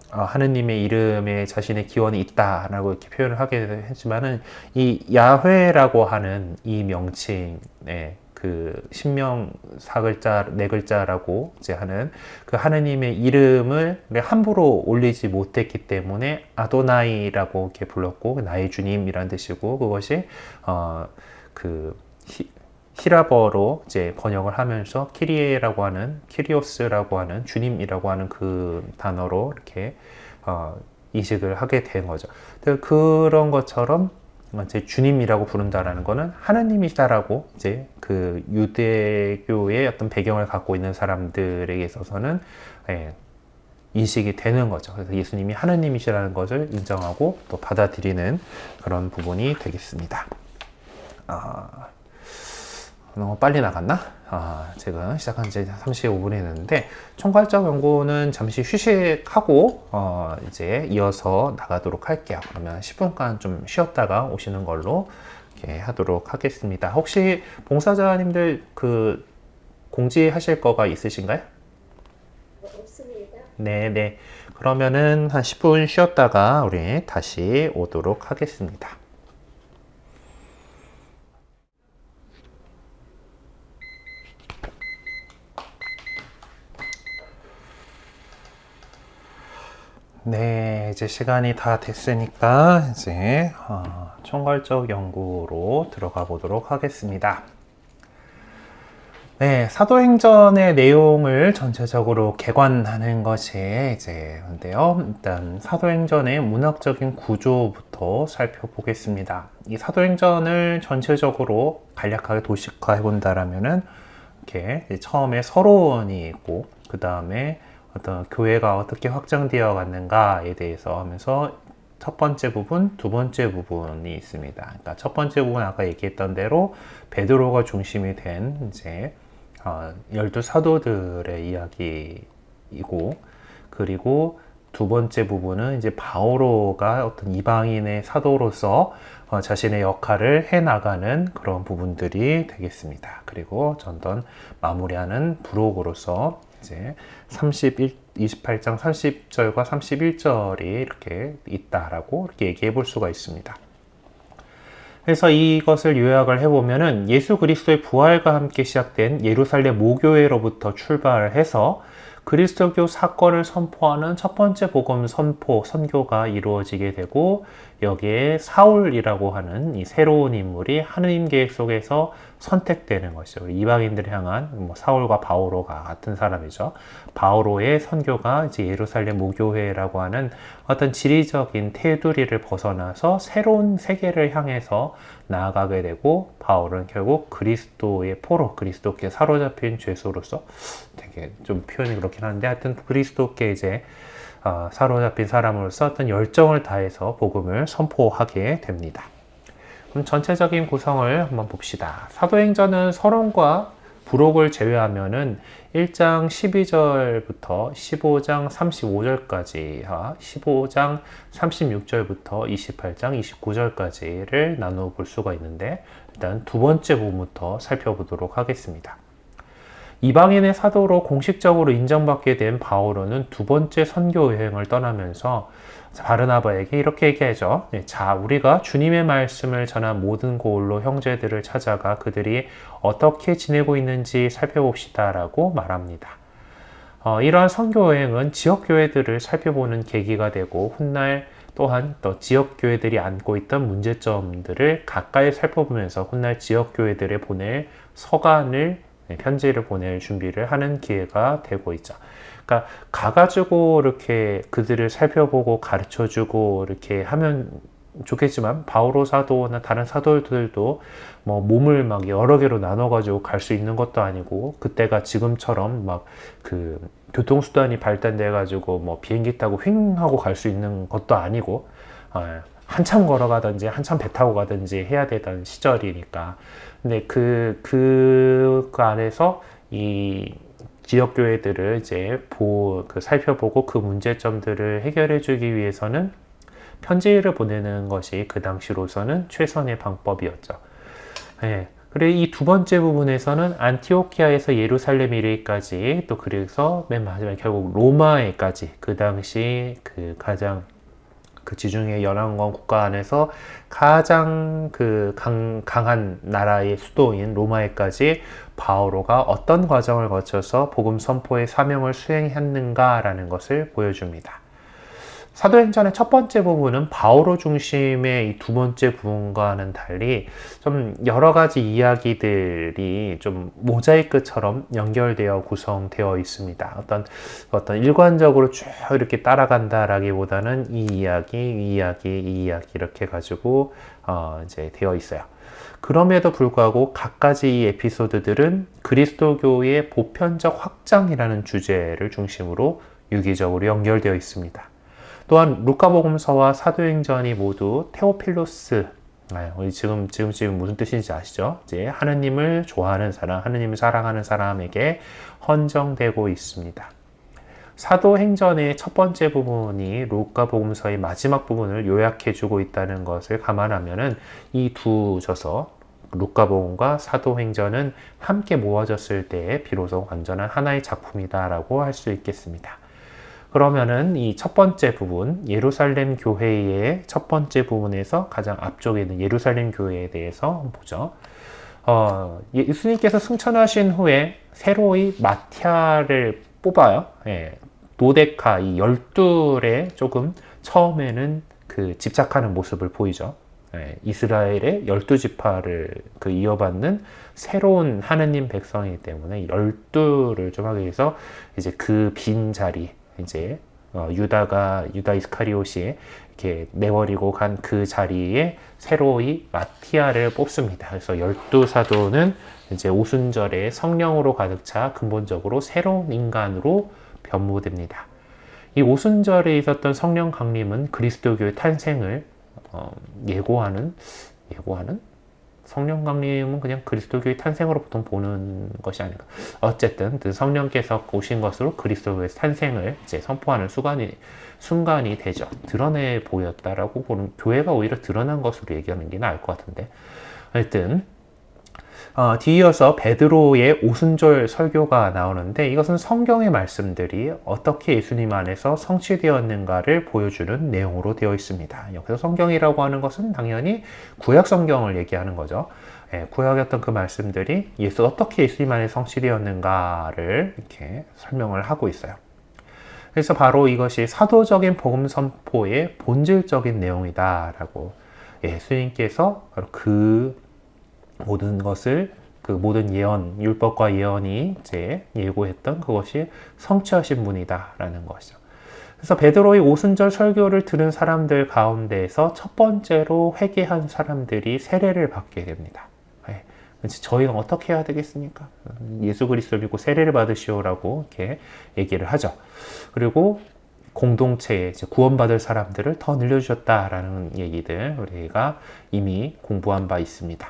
하느님의 이름에 자신의 기원이 있다라고 이렇게 표현을 하게 했지만은 이 야훼라고 하는 이 명칭에 그 신명 4글자, 4글자라고 이제 하는 그 하느님의 이름을 함부로 올리지 못했기 때문에 아도나이라고 이렇게 불렀고 나의 주님이란 뜻이고 그것이 히라버로 이제 번역을 하면서 키리에라고 하는 키리오스라고 하는 주님이라고 하는 그 단어로 이렇게 인식을 하게 된 거죠. 그런 것처럼 이제 주님이라고 부른다라는 거는 하느님이시다라고 이제 그 유대교의 어떤 배경을 갖고 있는 사람들에게 있어서는 인식이 되는 거죠. 그래서 예수님이 하느님이시라는 것을 인정하고 또 받아들이는 그런 부분이 되겠습니다. 너무 빨리 나갔나? 지금 시작한 지 35분이 됐는데 총괄적 연구는 잠시 휴식하고 이제 이어서 나가도록 할게요. 그러면 10분간 좀 쉬었다가 오시는 걸로 이렇게 하도록 하겠습니다. 혹시 봉사자님들 그 공지하실 거가 있으신가요? 없습니다. 네. 그러면은 한 10분 쉬었다가 우리 다시 오도록 하겠습니다. 네, 이제 시간이 다 됐으니까 이제 총괄적 연구로 들어가 보도록 하겠습니다. 네, 사도행전의 내용을 전체적으로 개관하는 것이 이제 인데요. 일단 사도행전의 문학적인 구조부터 살펴보겠습니다. 이 사도행전을 전체적으로 간략하게 도식화해 본다라면은 이렇게 처음에 서론이 있고 그 다음에 어떤 교회가 어떻게 확장되어 갔는가에 대해서 하면서 첫 번째 부분, 두 번째 부분이 있습니다. 그러니까 첫 번째 부분 아까 얘기했던 대로 베드로가 중심이 된 이제 12 사도들의 이야기이고 그리고 두 번째 부분은 이제 바오로가 어떤 이방인의 사도로서 자신의 역할을 해나가는 그런 부분들이 되겠습니다. 그리고 전던 마무리하는 부록으로서 이제 28장 30절과 31절이 이렇게 있다라고 이렇게 얘기해 볼 수가 있습니다. 그래서 이것을 요약을 해보면은 예수 그리스도의 부활과 함께 시작된 예루살렘 모교회로부터 출발해서 그리스도교 사건을 선포하는 첫 번째 복음 선교가 이루어지게 되고, 여기에 사울이라고 하는 이 새로운 인물이 하느님 계획 속에서 선택되는 것이죠. 이방인들을 향한 사울과 바오로가 같은 사람이죠. 바오로의 선교가 이제 예루살렘 무교회라고 하는 어떤 지리적인 테두리를 벗어나서 새로운 세계를 향해서 나아가게 되고, 바울은 결국 그리스도의 포로, 그리스도께 사로잡힌 죄수로서, 되게 좀 표현이 그렇긴 한데, 하여튼 그리스도께 이제 사로잡힌 사람으로서 어떤 열정을 다해서 복음을 선포하게 됩니다. 그럼 전체적인 구성을 한번 봅시다. 사도행전은 서론과 부록을 제외하면은 1장 12절부터 15장 35절까지, 15장 36절부터 28장 29절까지를 나누어 볼 수가 있는데, 일단 두 번째 부분부터 살펴보도록 하겠습니다. 이방인의 사도로 공식적으로 인정받게 된 바오로는 두 번째 선교 여행을 떠나면서 바르나바에게 이렇게 얘기하죠. 자, 우리가 주님의 말씀을 전한 모든 고을로 형제들을 찾아가 그들이 어떻게 지내고 있는지 살펴봅시다 라고 말합니다. 이러한 선교 여행은 지역교회들을 살펴보는 계기가 되고, 훗날 또한 또 지역교회들이 안고 있던 문제점들을 가까이 살펴보면서 훗날 지역교회들에 보낼 서간을, 편지를 보낼 준비를 하는 기회가 되고 있죠. 그러니까 가가지고 이렇게 그들을 살펴보고 가르쳐주고 이렇게 하면 좋겠지만, 바오로 사도나 다른 사도들도 뭐 몸을 막 여러 개로 나눠가지고 갈 수 있는 것도 아니고, 그때가 지금처럼 막 그 교통수단이 발달돼가지고 뭐 비행기 타고 휙 하고 갈 수 있는 것도 아니고, 한참 걸어가든지 한참 배 타고 가든지 해야 되던 시절이니까. 근데 그 안에서 이 지역교회들을 이제 살펴보고 그 문제점들을 해결해 주기 위해서는 편지를 보내는 것이 그 당시로서는 최선의 방법이었죠. 네. 그리고 이 두 번째 부분에서는 안티오키아에서 예루살렘 이르기까지, 또 그래서 맨 마지막에 결국 로마에까지, 그 당시 그 가장 그 지중해 연안권 국가 안에서 가장 그 강한 나라의 수도인 로마에까지 바오로가 어떤 과정을 거쳐서 복음 선포의 사명을 수행했는가라는 것을 보여줍니다. 사도행전의 첫 번째 부분은 바오로 중심의 이 두 번째 부분과는 달리 좀 여러 가지 이야기들이 좀 모자이크처럼 연결되어 구성되어 있습니다. 어떤 일관적으로 쭉 이렇게 따라간다라기보다는 이 이야기 이렇게 가지고 이제 되어 있어요. 그럼에도 불구하고 각가지 이 에피소드들은 그리스도교의 보편적 확장이라는 주제를 중심으로 유기적으로 연결되어 있습니다. 또한 루카복음서와 사도행전이 모두 테오필로스, 우리 지금 무슨 뜻인지 아시죠? 이제 하느님을 좋아하는 사람, 하느님을 사랑하는 사람에게 헌정되고 있습니다. 사도행전의 첫 번째 부분이 루카복음서의 마지막 부분을 요약해주고 있다는 것을 감안하면은 이 두 저서, 루카복음과 사도행전은 함께 모아졌을 때 비로소 완전한 하나의 작품이다라고 할 수 있겠습니다. 그러면은 이 첫 번째 부분, 예루살렘 교회의 첫 번째 부분에서 가장 앞쪽에 있는 예루살렘 교회에 대해서 한번 보죠. 예수님께서 승천하신 후에 새로이 마티아를 뽑아요. 도데카, 이 12에 조금 처음에는 그 집착하는 모습을 보이죠. 이스라엘의 12지파를 이어받는 새로운 하느님 백성이기 때문에 12를 좀 하기 위해서 이제 그 빈 자리, 이제 유다 이스카리옷이 이렇게 내버리고 간 그 자리에 새로이 마티아를 뽑습니다. 그래서 12사도는 이제 오순절에 성령으로 가득 차 근본적으로 새로운 인간으로 변모됩니다. 이 오순절에 있었던 성령 강림은 그리스도교의 탄생을 예고하는 성령 강림은 그냥 그리스도교의 탄생으로 보통 보는 것이 아닌가. 어쨌든 그 성령께서 오신 것으로 그리스도교의 탄생을 이제 선포하는 순간이 되죠. 드러내 보였다라고 보는, 교회가 오히려 드러난 것으로 얘기하는 게 나을 것 같은데. 하여튼 뒤이어서 베드로의 오순절 설교가 나오는데, 이것은 성경의 말씀들이 어떻게 예수님 안에서 성취되었는가를 보여주는 내용으로 되어 있습니다. 여기서 성경이라고 하는 것은 당연히 구약 성경을 얘기하는 거죠. 구약이었던 그 말씀들이 어떻게 예수님 안에 성취되었는가를 이렇게 설명을 하고 있어요. 그래서 바로 이것이 사도적인 복음 선포의 본질적인 내용이다라고 예수님께서 바로 그 모든 것을 그 모든 예언, 율법과 예언이 이제 예고했던 그것이 성취하신 분이다라는 것이죠. 그래서 베드로의 오순절 설교를 들은 사람들 가운데에서 첫 번째로 회개한 사람들이 세례를 받게 됩니다. 저희가 어떻게 해야 되겠습니까? 예수 그리스도를 믿고 세례를 받으시오라고 이렇게 얘기를 하죠. 그리고 공동체에 이제 구원받을 사람들을 더 늘려주셨다라는 얘기들 우리가 이미 공부한 바 있습니다.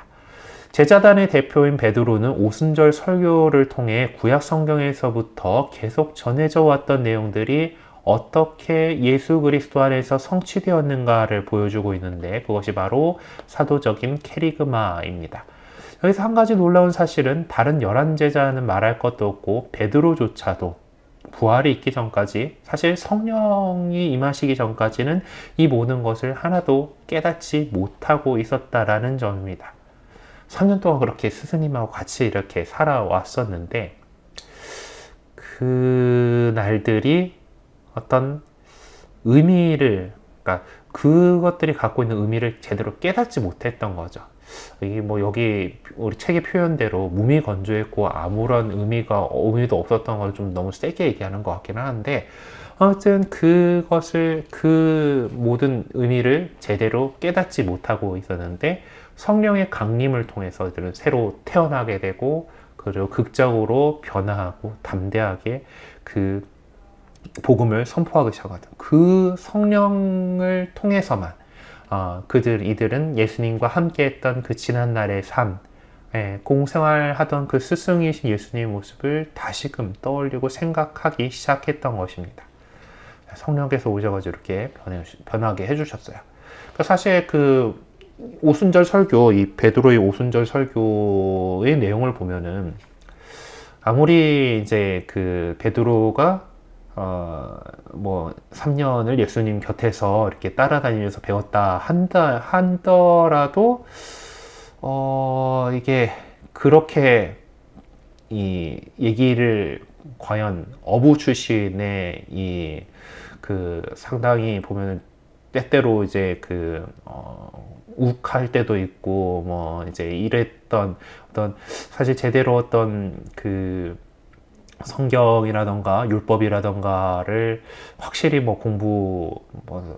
제자단의 대표인 베드로는 오순절 설교를 통해 구약 성경에서부터 계속 전해져 왔던 내용들이 어떻게 예수 그리스도 안에서 성취되었는가를 보여주고 있는데 그것이 바로 사도적인 캐리그마입니다. 여기서 한 가지 놀라운 사실은 다른 11제자는 말할 것도 없고 베드로조차도 부활이 있기 전까지 사실 성령이 임하시기 전까지는 이 모든 것을 하나도 깨닫지 못하고 있었다라는 점입니다. 3년 동안 그렇게 스승님하고 같이 이렇게 살아왔었는데 그 날들이 어떤 의미를 그러니까 그것들이 갖고 있는 의미를 제대로 깨닫지 못했던 거죠. 이게 뭐 여기 우리 책의 표현대로 무미건조했고 아무런 의미도 없었던 걸 좀 너무 세게 얘기하는 것 같기는 한데 아무튼 그것을 그 모든 의미를 제대로 깨닫지 못하고 있었는데 성령의 강림을 통해서 이들은 새로 태어나게 되고 그리고 극적으로 변화하고 담대하게 그 복음을 선포하기 시작하던 그 성령을 통해서만 이들은 예수님과 함께 했던 그 지난날의 삶, 공생활하던 그 스승이신 예수님의 모습을 다시금 떠올리고 생각하기 시작했던 것입니다. 성령께서 오셔가지고 이렇게 변하게 해주셨어요. 그러니까 사실 그 오순절 설교, 이 베드로의 오순절 설교의 내용을 보면은 아무리 이제 그 베드로가 뭐 3년을 예수님 곁에서 이렇게 따라다니면서 배웠다 한더라도 이게 그렇게 이 얘기를 과연 어부 출신의 이 그 상당히 보면은 때때로 이제 그 욱할 때도 있고 뭐 이제 이랬던 어떤 사실 제대로 어떤 그 성경이라던가 율법이라던가를 확실히 뭐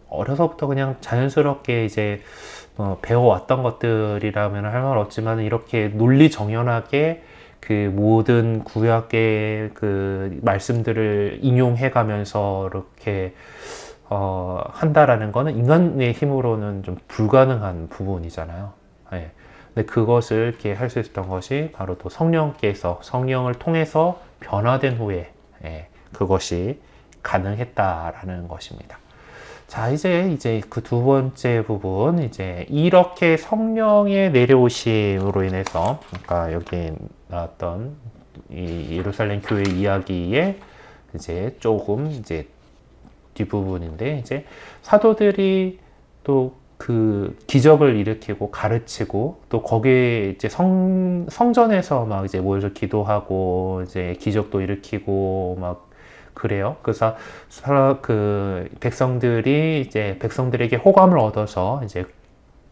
어려서부터 그냥 자연스럽게 이제 배워왔던 것들이라면 할 말 없지만 이렇게 논리정연하게 그 모든 구약의 그 말씀들을 인용해 가면서 이렇게 한다라는 거는 인간의 힘으로는 좀 불가능한 부분이잖아요. 예. 근데 그것을 이렇게 할 수 있었던 것이 바로 또 성령을 통해서 변화된 후에 그것이 가능했다라는 것입니다. 자, 이제 그 두 번째 부분, 이제 이렇게 성령의 내려오심으로 인해서, 아까 여기 나왔던 이 예루살렘 교회 이야기에 이제 조금 이제 뒷부분인데, 이제 사도들이 또 그 기적을 일으키고 가르치고 또 거기에 이제 성전에서 막 이제 모여서 기도하고 이제 기적도 일으키고 막 그래요. 그래서 그 백성들에게 호감을 얻어서 이제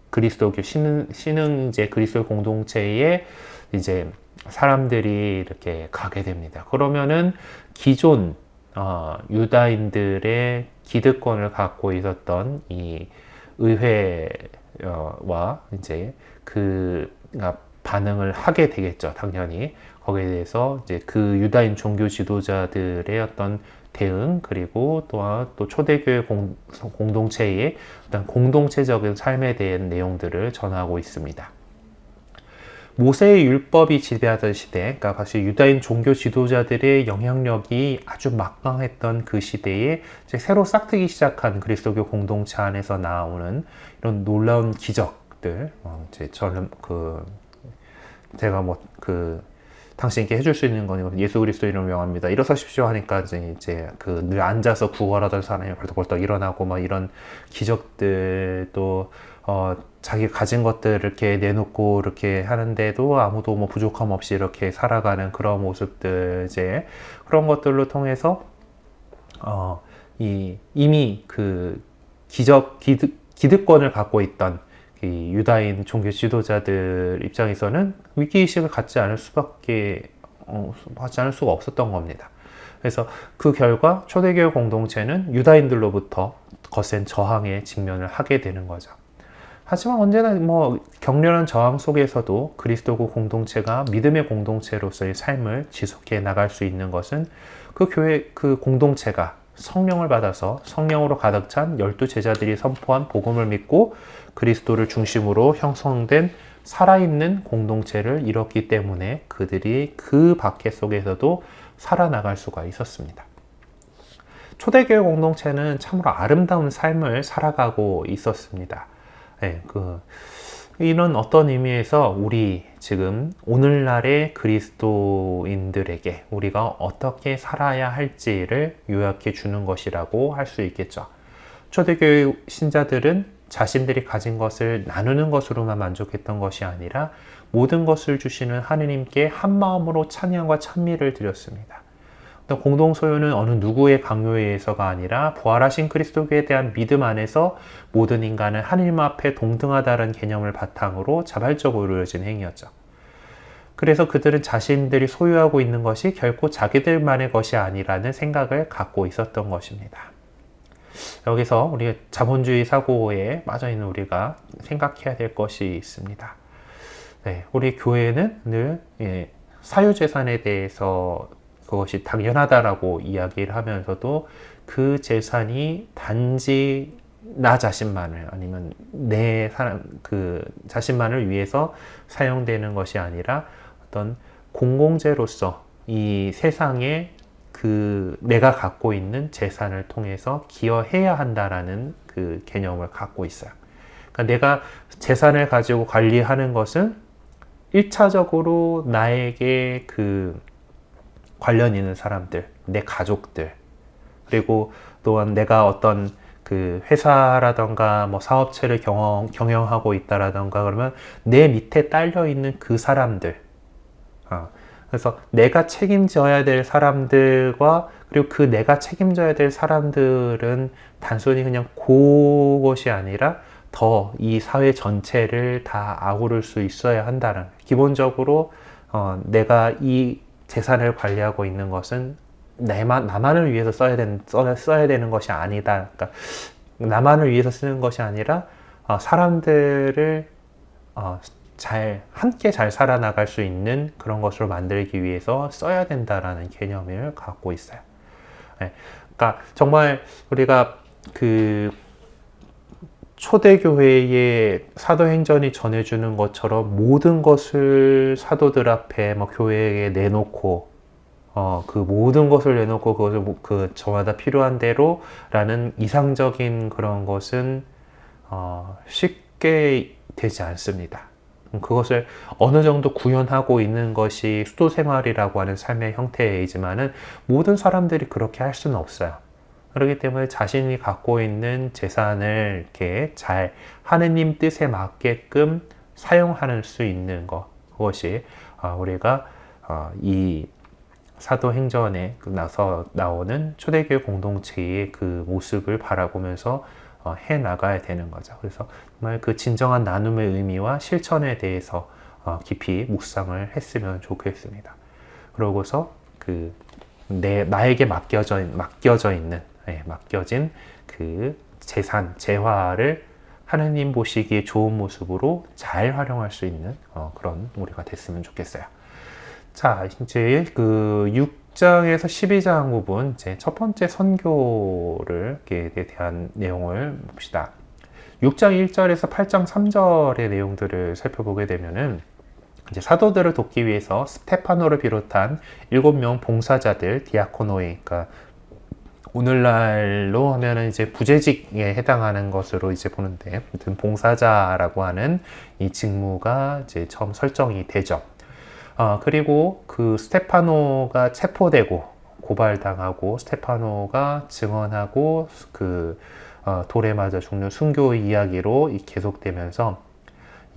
그리스도교 신흥 이제 그리스도 공동체에 이제 사람들이 이렇게 가게 됩니다. 그러면은 기존 유다인들의 기득권을 갖고 있었던 이 의회와 이제 반응을 하게 되겠죠. 당연히 거기에 대해서 이제 그 유다인 종교 지도자들의 어떤 대응 그리고 또 초대교회 공동체의 어떤 공동체적인 삶에 대한 내용들을 전하고 있습니다. 모세의 율법이 지배하던 시대, 그러니까 사실 유다인 종교 지도자들의 영향력이 아주 막강했던 그 시대에 이제 새로 싹트기 시작한 그리스도교 공동체 안에서 나오는 이런 놀라운 기적들, 제가 당신께 해줄 수 있는 거는 예수 그리스도 이름을 명합니다. 일어서십시오 하니까 이제 늘 앉아서 구걸하던 사람이 벌떡벌떡 일어나고 막 이런 기적들 또 자기 가진 것들 이렇게 내놓고 이렇게 하는데도 아무도 뭐 부족함 없이 이렇게 살아가는 그런 모습들, 이제 그런 것들로 통해서 이미 그 기득권을 갖고 있던 이 유다인 종교 지도자들 입장에서는 위기의식을 갖지 않을 수가 없었던 겁니다. 그래서 그 결과 초대교회 공동체는 유다인들로부터 거센 저항에 직면을 하게 되는 거죠. 하지만 언제나 뭐 격렬한 저항 속에서도 그리스도교 공동체가 믿음의 공동체로서의 삶을 지속해 나갈 수 있는 것은 그 교회, 그 공동체가 성령을 받아서 성령으로 가득 찬 12제자들이 선포한 복음을 믿고 그리스도를 중심으로 형성된 살아있는 공동체를 이뤘기 때문에 그들이 그 박해 속에서도 살아나갈 수가 있었습니다. 초대교회 공동체는 참으로 아름다운 삶을 살아가고 있었습니다. 네, 이런 어떤 의미에서 우리 지금 오늘날의 그리스도인들에게 우리가 어떻게 살아야 할지를 요약해 주는 것이라고 할 수 있겠죠. 초대교회 신자들은 자신들이 가진 것을 나누는 것으로만 만족했던 것이 아니라 모든 것을 주시는 하느님께 한마음으로 찬양과 찬미를 드렸습니다. 공동 소유는 어느 누구의 강요에 의해서가 아니라 부활하신 그리스도에 대한 믿음 안에서 모든 인간은 하나님 앞에 동등하다는 개념을 바탕으로 자발적으로 이루어진 행위였죠. 그래서 그들은 자신들이 소유하고 있는 것이 결코 자기들만의 것이 아니라는 생각을 갖고 있었던 것입니다. 여기서 우리 자본주의 사고에 빠져 있는 우리가 생각해야 될 것이 있습니다. 네, 우리 교회는 늘 사유재산에 대해서 그것이 당연하다라고 이야기를 하면서도 그 재산이 단지 나 자신만을 아니면 그 자신만을 위해서 사용되는 것이 아니라 어떤 공공재로서 이 세상에 내가 갖고 있는 재산을 통해서 기여해야 한다라는 그 개념을 갖고 있어요. 그러니까 내가 재산을 가지고 관리하는 것은 1차적으로 나에게 관련 있는 사람들, 내 가족들, 그리고 또한 내가 어떤 그 회사라던가 뭐 사업체를 경영하고 있다라던가 그러면 내 밑에 딸려 있는 그 사람들, 그래서 내가 책임져야 될 사람들과 그리고 내가 책임져야 될 사람들은 단순히 그냥 그것이 아니라 더 이 사회 전체를 다 아우를 수 있어야 한다는, 기본적으로 내가 이 재산을 관리하고 있는 것은 나만을 위해서 써야 되는 것이 아니다. 그러니까 나만을 위해서 쓰는 것이 아니라 사람들을 함께 잘 살아나갈 수 있는 그런 것으로 만들기 위해서 써야 된다라는 개념을 갖고 있어요. 네. 그러니까 정말 우리가 초대교회의 사도행전이 전해주는 것처럼 모든 것을 사도들 앞에 교회에 내놓고 그 모든 것을 내놓고 그것을 저마다 필요한 대로라는 이상적인 그런 것은 쉽게 되지 않습니다. 그것을 어느 정도 구현하고 있는 것이 수도생활이라고 하는 삶의 형태이지만은 모든 사람들이 그렇게 할 수는 없어요. 그렇기 때문에 자신이 갖고 있는 재산을 이렇게 잘 하느님 뜻에 맞게끔 사용할 수 있는 것, 그것이 우리가 이 사도행전에 나오는 초대교회 공동체의 그 모습을 바라보면서 해 나가야 되는 거죠. 그래서 정말 그 진정한 나눔의 의미와 실천에 대해서 깊이 묵상을 했으면 좋겠습니다. 그러고서 나에게 맡겨진 그 재산, 재화를 하느님 보시기에 좋은 모습으로 잘 활용할 수 있는 그런 우리가 됐으면 좋겠어요. 자, 이제 6장에서 12장 부분, 이제 첫 번째 선교를 대한 내용을 봅시다. 6장 1절에서 8장 3절의 내용들을 살펴보게 되면은 이제 사도들을 돕기 위해서 스테파노를 비롯한 7명 봉사자들, 디아코노이, 그러니까 오늘날로 하면은 이제 부재직에 해당하는 것으로 이제 보는데, 아무튼 봉사자라고 하는 이 직무가 이제 처음 설정이 되죠. 그리고 스테파노가 체포되고 고발당하고 스테파노가 증언하고 돌에 맞아 죽는 순교 이야기로 계속되면서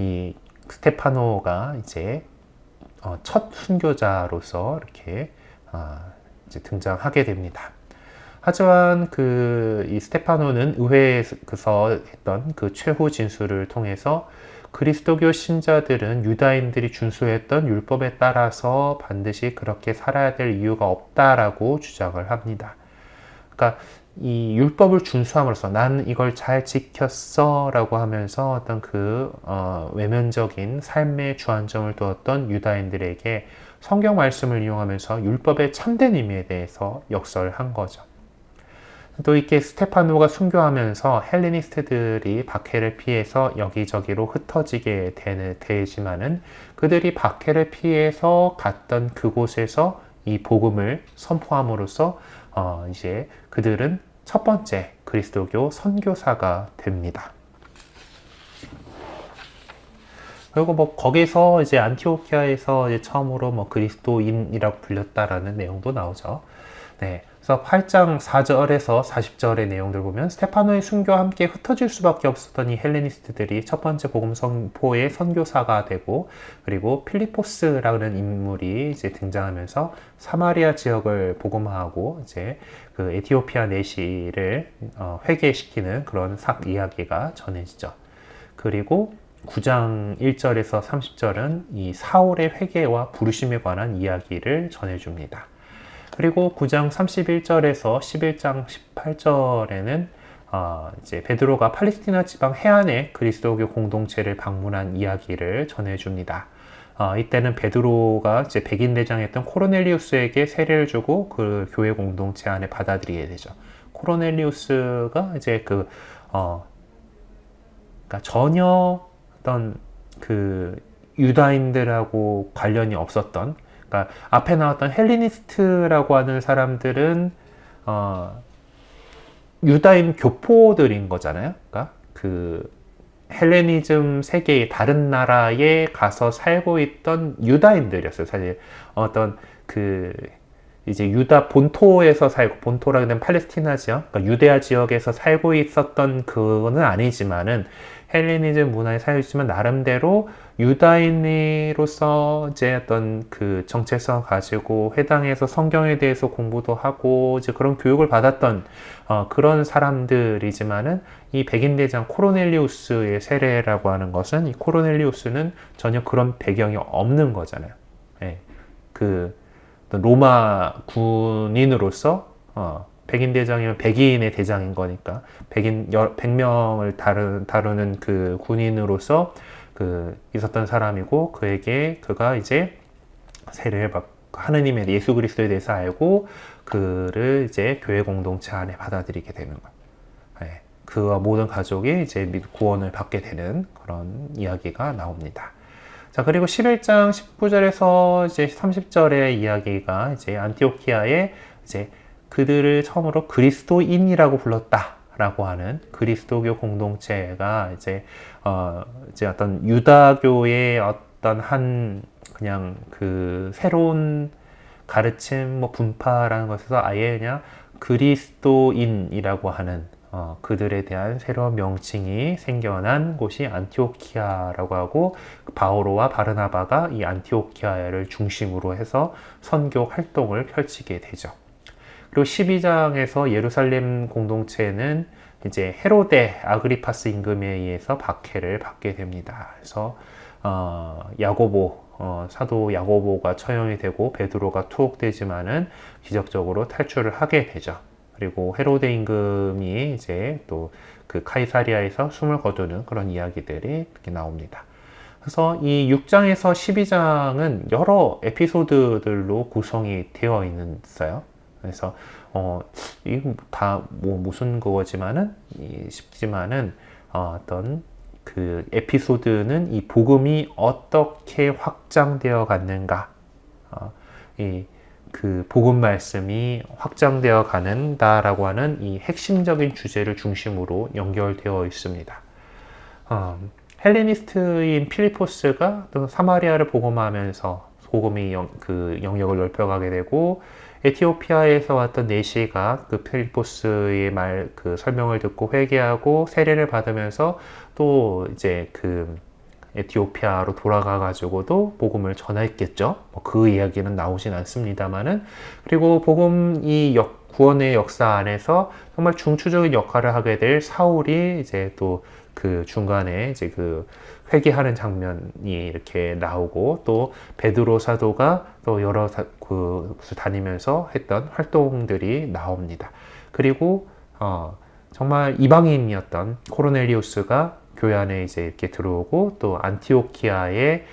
이 스테파노가 이제 첫 순교자로서 이렇게 이제 등장하게 됩니다. 하지만 이 스테파노는 의회에서 했던 그 최후 진술을 통해서 그리스도교 신자들은 유다인들이 준수했던 율법에 따라서 반드시 그렇게 살아야 될 이유가 없다라고 주장을 합니다. 그러니까 이 율법을 준수함으로써 나는 이걸 잘 지켰어 라고 하면서 어떤 외면적인 삶의 주안점을 두었던 유다인들에게 성경 말씀을 이용하면서 율법의 참된 의미에 대해서 역설한 거죠. 또 이렇게 스테파노가 순교하면서 헬레니스트들이 박해를 피해서 여기저기로 흩어지게 되지만은 그들이 박해를 피해서 갔던 그곳에서 이 복음을 선포함으로써 이제 그들은 첫 번째 그리스도교 선교사가 됩니다. 그리고 거기서 이제 안티오키아에서 이제 처음으로 그리스도인이라고 불렸다라는 내용도 나오죠. 네. 그래서 8장 4절에서 40절의 내용들 보면 스테파노의 순교와 함께 흩어질 수밖에 없었던 이 헬레니스트들이 첫 번째 복음 선포의 선교사가 되고, 그리고 필리포스라는 인물이 이제 등장하면서 사마리아 지역을 복음화하고 이제 그 에티오피아 내시를 회개시키는 그런 이야기가 전해지죠. 그리고 9장 1절에서 30절은 이 사울의 회개와 부르심에 관한 이야기를 전해줍니다. 그리고 9장 31절에서 11장 18절에는 이제 베드로가 팔레스티나 지방 해안의 그리스도교 공동체를 방문한 이야기를 전해줍니다. 이때는 베드로가 이제 백인 대장했던 코르넬리우스에게 세례를 주고 그 교회 공동체 안에 받아들이게 되죠. 코르넬리우스가 이제 그러니까 전혀 어떤 유다인들하고 관련이 없었던, 그러니까 앞에 나왔던 헬레니스트라고 하는 사람들은 유다인 교포들인 거잖아요. 그러니까 헬레니즘 세계의 다른 나라에 가서 살고 있던 유다인들이었어요. 사실 어떤 이제 유다 본토에서 살고, 본토라고 하면 팔레스티나 지역, 그러니까 유대아 지역에서 살고 있었던 그거는 아니지만은 헬레니즘 문화에 살고 있지만 나름대로 유다인으로서 이제 어떤 정체성을 가지고 해당해서 성경에 대해서 공부도 하고 이제 그런 교육을 받았던 그런 사람들이지만은 이 백인 대장 코르넬리우스의 세례라고 하는 것은, 이 코르넬리우스는 전혀 그런 배경이 없는 거잖아요. 예. 로마 군인으로서 백인 대장이면 백인의 대장인 거니까 100명을 다루는 그 군인으로서 있었던 사람이고, 그가 이제 세례를 받고 하느님의 예수 그리스도에 대해서 알고 그를 이제 교회 공동체 안에 받아들이게 되는 거예요. 네. 그와 모든 가족이 이제 구원을 받게 되는 그런 이야기가 나옵니다. 자, 그리고 11장 19절에서 이제 30절의 이야기가 이제 안티오키아에 이제 그들을 처음으로 그리스도인이라고 불렀다라고 하는 그리스도교 공동체가 이제 어떤 유다교의 어떤 그냥 새로운 가르침, 분파라는 것에서 아예 그냥 그리스도인이라고 하는 그들에 대한 새로운 명칭이 생겨난 곳이 안티오키아라고 하고, 바오로와 바르나바가 이 안티오키아를 중심으로 해서 선교 활동을 펼치게 되죠. 그리고 12장에서 예루살렘 공동체는 이제 헤로데 아그리파스 임금에 의해서 박해를 받게 됩니다. 그래서 사도 야고보가 처형이 되고 베드로가 투옥되지만은 기적적으로 탈출을 하게 되죠. 그리고 헤로데 임금이 이제 또 카이사리아에서 숨을 거두는 그런 이야기들이 이렇게 나옵니다. 그래서 이 6장에서 12장은 여러 에피소드들로 구성이 되어 있어요. 그래서 이거 다 무슨 그거지만은 싶지만은 어떤 에피소드는 이 복음이 어떻게 확장되어 갔는가, 복음 말씀이 확장되어 가는다라고 하는 이 핵심적인 주제를 중심으로 연결되어 있습니다. 헬레니스트인 필리포스가 또 사마리아를 복음하면서 복음이 영역을 넓혀가게 되고, 에티오피아에서 왔던 네시가 필리포스의 설명을 듣고 회개하고 세례를 받으면서 또 이제 에티오피아로 돌아가 가지고도 복음을 전했겠죠. 그 이야기는 나오진 않습니다만은, 그리고 구원의 역사 안에서 정말 중추적인 역할을 하게 될 사울이 이제 또 그 중간에 이제 그 회개하는 장면이 이렇게 나오고, 또 베드로 사도가 또 여러 곳을 다니면서 했던 활동들이 나옵니다. 그리고 정말 이방인이었던 코르넬리우스가 교회 안에 이제 이렇게 들어오고, 또 안티오키아의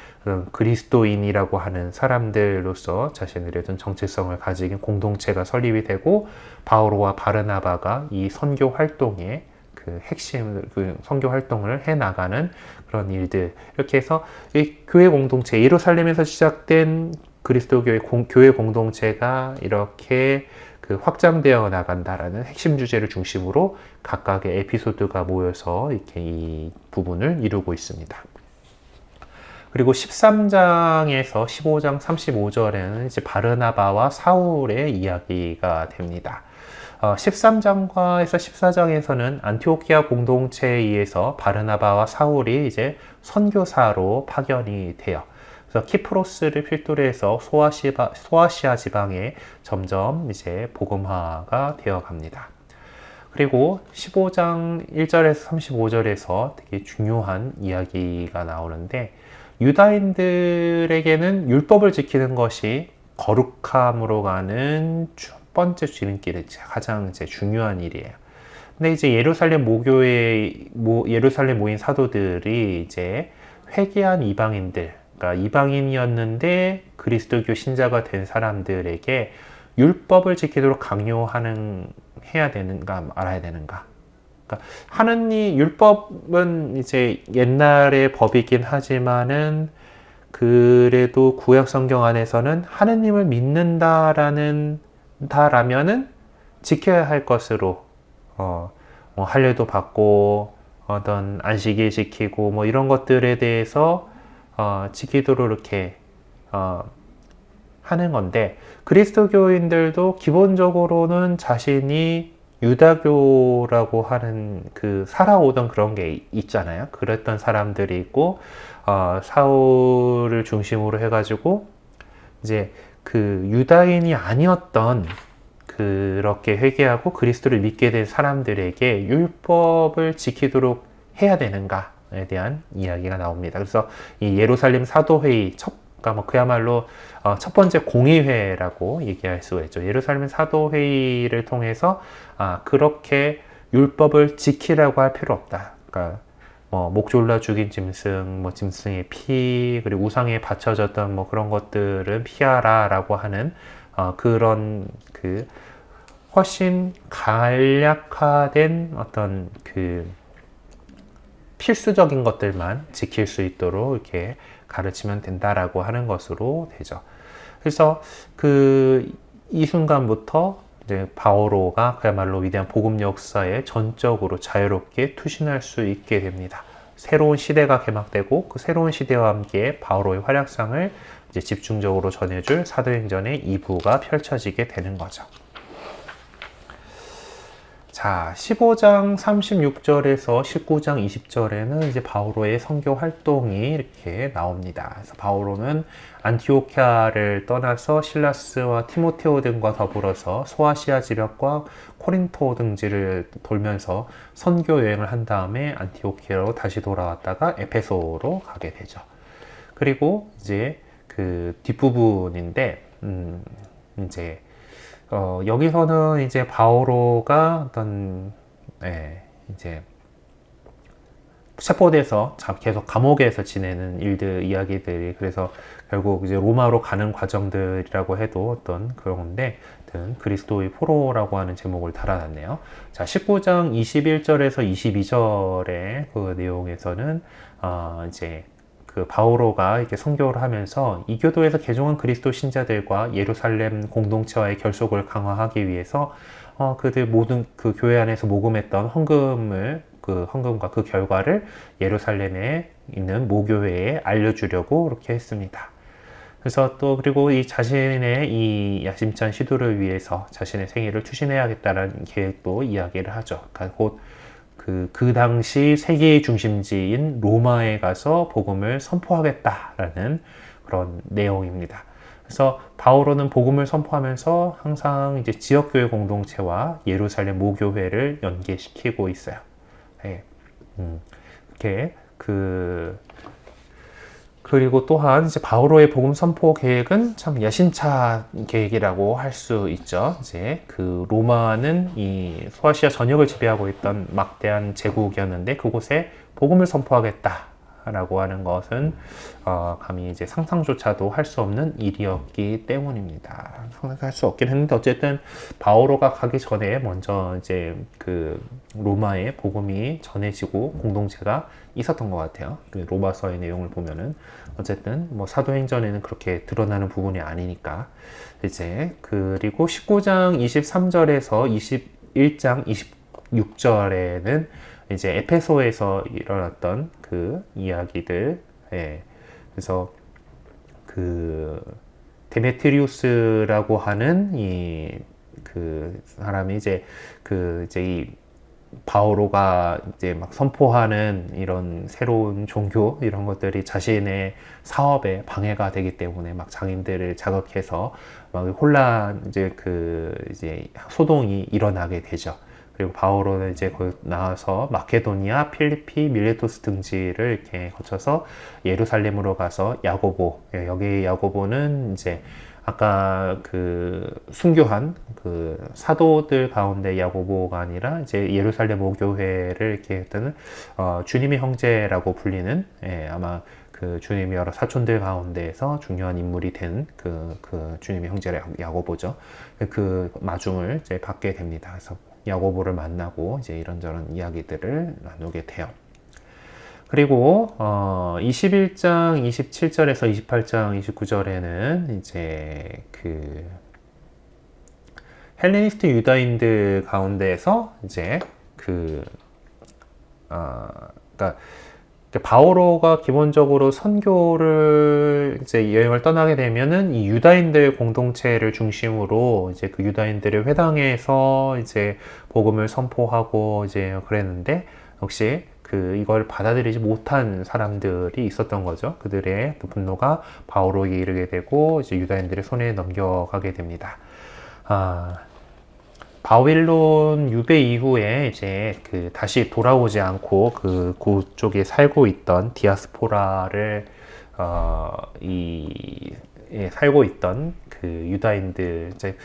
그리스도인이라고 하는 사람들로서 자신들의 어떤 정체성을 가진 공동체가 설립이 되고, 바오로와 바르나바가 이 선교 활동에 그 핵심 선교 활동을 해 나가는 그런 일들, 이렇게 해서 이 교회 공동체, 예루살렘에서 시작된 그리스도교의 교회 공동체가 이렇게 그 확장되어 나간다라는 핵심 주제를 중심으로 각각의 에피소드가 모여서 이렇게 이 부분을 이루고 있습니다. 그리고 13장에서 15장 35절에는 이제 바르나바와 사울의 이야기가 됩니다. 13장과에서 14장에서는 안티오키아 공동체에 의해서 바르나바와 사울이 이제 선교사로 파견이 돼요. 그래서 키프로스를 필두로 해서 소아시아 지방에 점점 이제 복음화가 되어 갑니다. 그리고 15장 1절에서 35절에서 되게 중요한 이야기가 나오는데, 유다인들에게는 율법을 지키는 것이 거룩함으로 가는 첫 번째 지름길이 가장 이제 중요한 일이에요. 근데 이제 예루살렘 모인 사도들이 이제 회개한 이방인들, 그러니까 이방인이었는데 그리스도교 신자가 된 사람들에게 율법을 지키도록 해야 되는가 말아야 되는가? 그러니까 율법은 이제 옛날의 법이긴 하지만은, 그래도 구약 성경 안에서는 하느님을 믿는다라면은 지켜야 할 것으로 할례도 받고 어떤 안식일 지키고 뭐 이런 것들에 대해서 지키도록 이렇게 하는 건데, 그리스도교인들도 기본적으로는 자신이 유다교라고 하는 그 살아오던 그런 게 있잖아요. 그랬던 사람들이 있고, 사울을 중심으로 해가지고 이제 그 유다인이 아니었던, 그렇게 회개하고 그리스도를 믿게 된 사람들에게 율법을 지키도록 해야 되는가에 대한 이야기가 나옵니다. 그래서 이 예루살렘 사도회의, 그러니까 그야말로 첫 번째 공의회라고 얘기할 수가 있죠. 예루살렘 사도회의를 통해서 그렇게 율법을 지키라고 할 필요 없다. 그러니까 목 졸라 죽인 짐승, 짐승의 피, 그리고 우상에 바쳐졌던 그런 것들은 피하라라고 하는 그런 훨씬 간략화된 어떤 필수적인 것들만 지킬 수 있도록 이렇게 가르치면 된다라고 하는 것으로 되죠. 그래서 이 순간부터 이제 바오로가 그야말로 위대한 복음 역사에 전적으로 자유롭게 투신할 수 있게 됩니다. 새로운 시대가 개막되고, 그 새로운 시대와 함께 바오로의 활약상을 이제 집중적으로 전해줄 사도행전의 2부가 펼쳐지게 되는 거죠. 자, 15장 36절에서 19장 20절에는 이제 바오로의 선교 활동이 이렇게 나옵니다. 그래서 바오로는 안티오키아를 떠나서 실라스와 티모테오 등과 더불어서 소아시아 지역과 코린토 등지를 돌면서 선교 여행을 한 다음에 안티오키아로 다시 돌아왔다가 에페소로 가게 되죠. 그리고 이제 그 뒷부분인데, 이제 여기서는 이제 바오로가 이제 체포돼서 계속 감옥에서 지내는 이야기들이, 그래서 결국 이제 로마로 가는 과정들이라고 해도 그런 건데, 그리스도의 포로라고 하는 제목을 달아놨네요. 자, 19장 21절에서 22절의 그 내용에서는 이제 바오로가 이렇게 선교를 하면서 이 교도에서 개종한 그리스도 신자들과 예루살렘 공동체와의 결속을 강화하기 위해서 그들 모든 그 교회 안에서 모금했던 헌금과 그 결과를 예루살렘에 있는 모교회에 알려주려고 그렇게 했습니다. 그래서 그리고 이 자신의 이 야심찬 시도를 위해서 자신의 생애를 투신해야겠다는 계획도 이야기를 하죠. 그러니까 곧 그 당시 세계의 중심지인 로마에 가서 복음을 선포하겠다라는 그런 내용입니다. 그래서 바오로는 복음을 선포하면서 항상 이제 지역교회 공동체와 예루살렘 모교회를 연계시키고 있어요. 네. 이렇게 그리고 또한 이제 바오로의 복음 선포 계획은 참 야심차 계획이라고 할 수 있죠. 이제 그 로마는 이 소아시아 전역을 지배하고 있던 막대한 제국이었는데 그곳에 복음을 선포하겠다라고 하는 것은 감히 이제 상상조차도 할 수 없는 일이었기 때문입니다. 상상할 수 없긴 했는데 어쨌든 바오로가 가기 전에 먼저 이제 그 로마에 복음이 전해지고 공동체가 있었던 것 같아요. 그 로마서의 내용을 보면은 어쨌든 뭐 사도행전에는 그렇게 드러나는 부분이 아니니까 이제 그리고 19장 23절에서 21장 26절에는 이제 에페소에서 일어났던 그 이야기들, 예. 그래서 그 데메트리우스라고 하는 그 사람이 이제 이 바오로가 이제 막 선포하는 이런 새로운 종교 이런 것들이 자신의 사업에 방해가 되기 때문에 막 장인들을 자극해서 막 혼란 이제 소동이 일어나게 되죠. 그리고 바오로는 이제 거기 나와서 마케도니아, 필리피, 밀레토스 등지를 이렇게 거쳐서 예루살렘으로 가서 야고보, 여기 야고보는 이제 아까 그 순교한 그 사도들 가운데 야고보가 아니라 이제 예루살렘 모교회를 이렇게 했던 주님의 형제라고 불리는, 아마 그 주님의 여러 사촌들 가운데에서 중요한 인물이 된 그 주님의 형제 야고보죠. 그 마중을 이제 받게 됩니다. 그래서 야고보를 만나고 이제 이런저런 이야기들을 나누게 돼요. 그리고 21장 27절에서 28장 29절에는 이제 그 헬레니스트 유다인들 가운데에서 이제 그러니까 바오로가 기본적으로 선교를 이제 여행을 떠나게 되면은 이 유다인들 공동체를 중심으로 이제 그 유다인들의 회당에서 이제 복음을 선포하고 이제 그랬는데 역시 이걸 받아들이지 못한 사람들이 있었던 거죠. 그들의 분노가 바오로에게 이르게 되고 이제 유다인들의 손에 넘겨가게 됩니다. 바빌론 유배 이후에 이제 다시 돌아오지 않고 그쪽에 살고 있던 디아스포라를 살고 있던 그 유다인들, 이제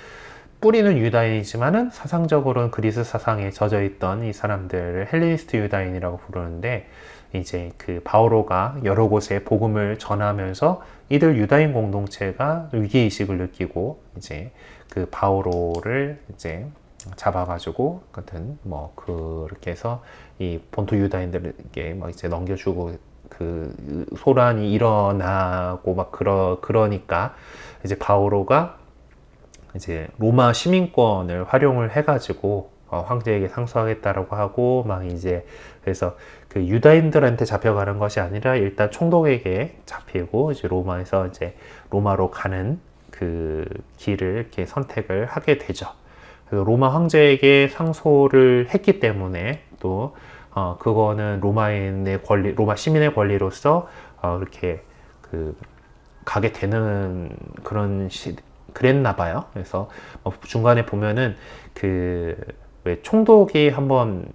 뿌리는 유다인이지만은 사상적으로는 그리스 사상에 젖어 있던 이 사람들을 헬레니스트 유다인이라고 부르는데, 이제 그 바오로가 여러 곳에 복음을 전하면서 이들 유다인 공동체가 위기의식을 느끼고 이제 그 바오로를 이제 잡아가지고 같은 뭐 그렇게 해서 이 본토 유다인들에게 막 이제 넘겨주고 그 소란이 일어나고 막 그러니까 이제 바오로가 이제 로마 시민권을 활용을 해가지고 황제에게 상소하겠다라고 하고 막 이제 그래서 그 유다인들한테 잡혀가는 것이 아니라 일단 총독에게 잡히고 이제 로마에서 이제 로마로 가는 그 길을 이렇게 선택을 하게 되죠. 그래서 로마 황제에게 상소를 했기 때문에 또 그거는 로마인의 권리, 로마 시민의 권리로서 이렇게 가게 되는 그런 그랬나 봐요. 그래서 중간에 보면은 왜 총독이 한번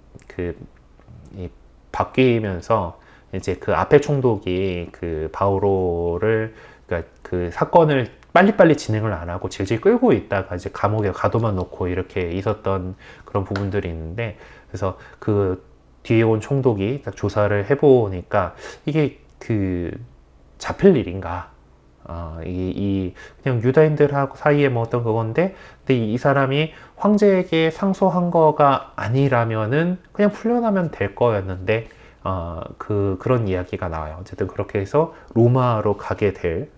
바뀌면서 이제 그 앞에 총독이 그 바오로를 그러니까 그 사건을 빨리빨리 진행을 안 하고 질질 끌고 있다가 이제 감옥에 가둬만 놓고 이렇게 있었던 그런 부분들이 있는데, 그래서 그 뒤에 온 총독이 딱 조사를 해보니까 이게 잡힐 일인가? 그냥 유다인들하고 사이에 뭐 어떤 그건데, 근데 이 사람이 황제에게 상소한 거가 아니라면은 그냥 풀려나면 될 거였는데, 그런 이야기가 나와요. 어쨌든 그렇게 해서 로마로 가게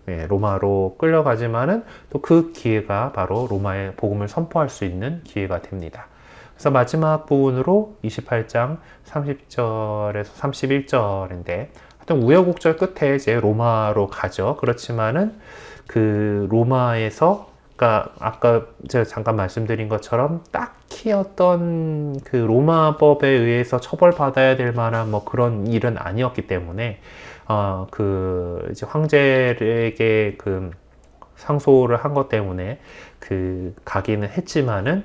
로마로 끌려가지만은 또 그 기회가 바로 로마의 복음을 선포할 수 있는 기회가 됩니다. 그래서 마지막 부분으로 28장 30절에서 31절인데, 하여튼 우여곡절 끝에 이제 로마로 가죠. 그렇지만은 그 로마에서 그러니까 아까 제가 잠깐 말씀드린 것처럼 딱히 어떤 그 로마법에 의해서 처벌받아야 될 만한 뭐 그런 일은 아니었기 때문에 그 이제 황제에게 그 상소를 한 것 때문에 그 가기는 했지만은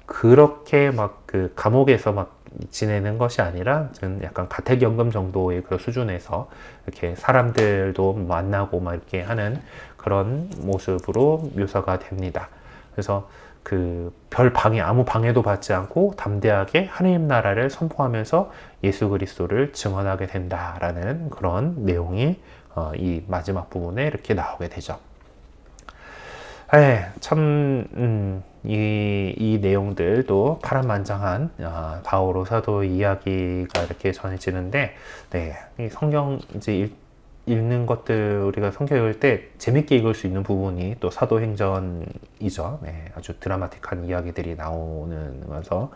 그렇게 막 그 감옥에서 막 지내는 것이 아니라 좀 약간 가택연금 정도의 그 수준에서 이렇게 사람들도 만나고 막 이렇게 하는 그런 모습으로 묘사가 됩니다. 그래서 그 별 방해, 아무 방해도 받지 않고 담대하게 하느님 나라를 선포하면서 예수 그리스도를 증언하게 된다라는 그런 내용이 이 마지막 부분에 이렇게 나오게 되죠. 참, 이 내용들도 파란만장한 바오로 사도의 이야기가 이렇게 전해지는데, 네, 이 성경 이제 읽는 것들 우리가 성경 읽을 때 재밌게 읽을 수 있는 부분이 또 사도행전이죠. 네, 아주 드라마틱한 이야기들이 나오면서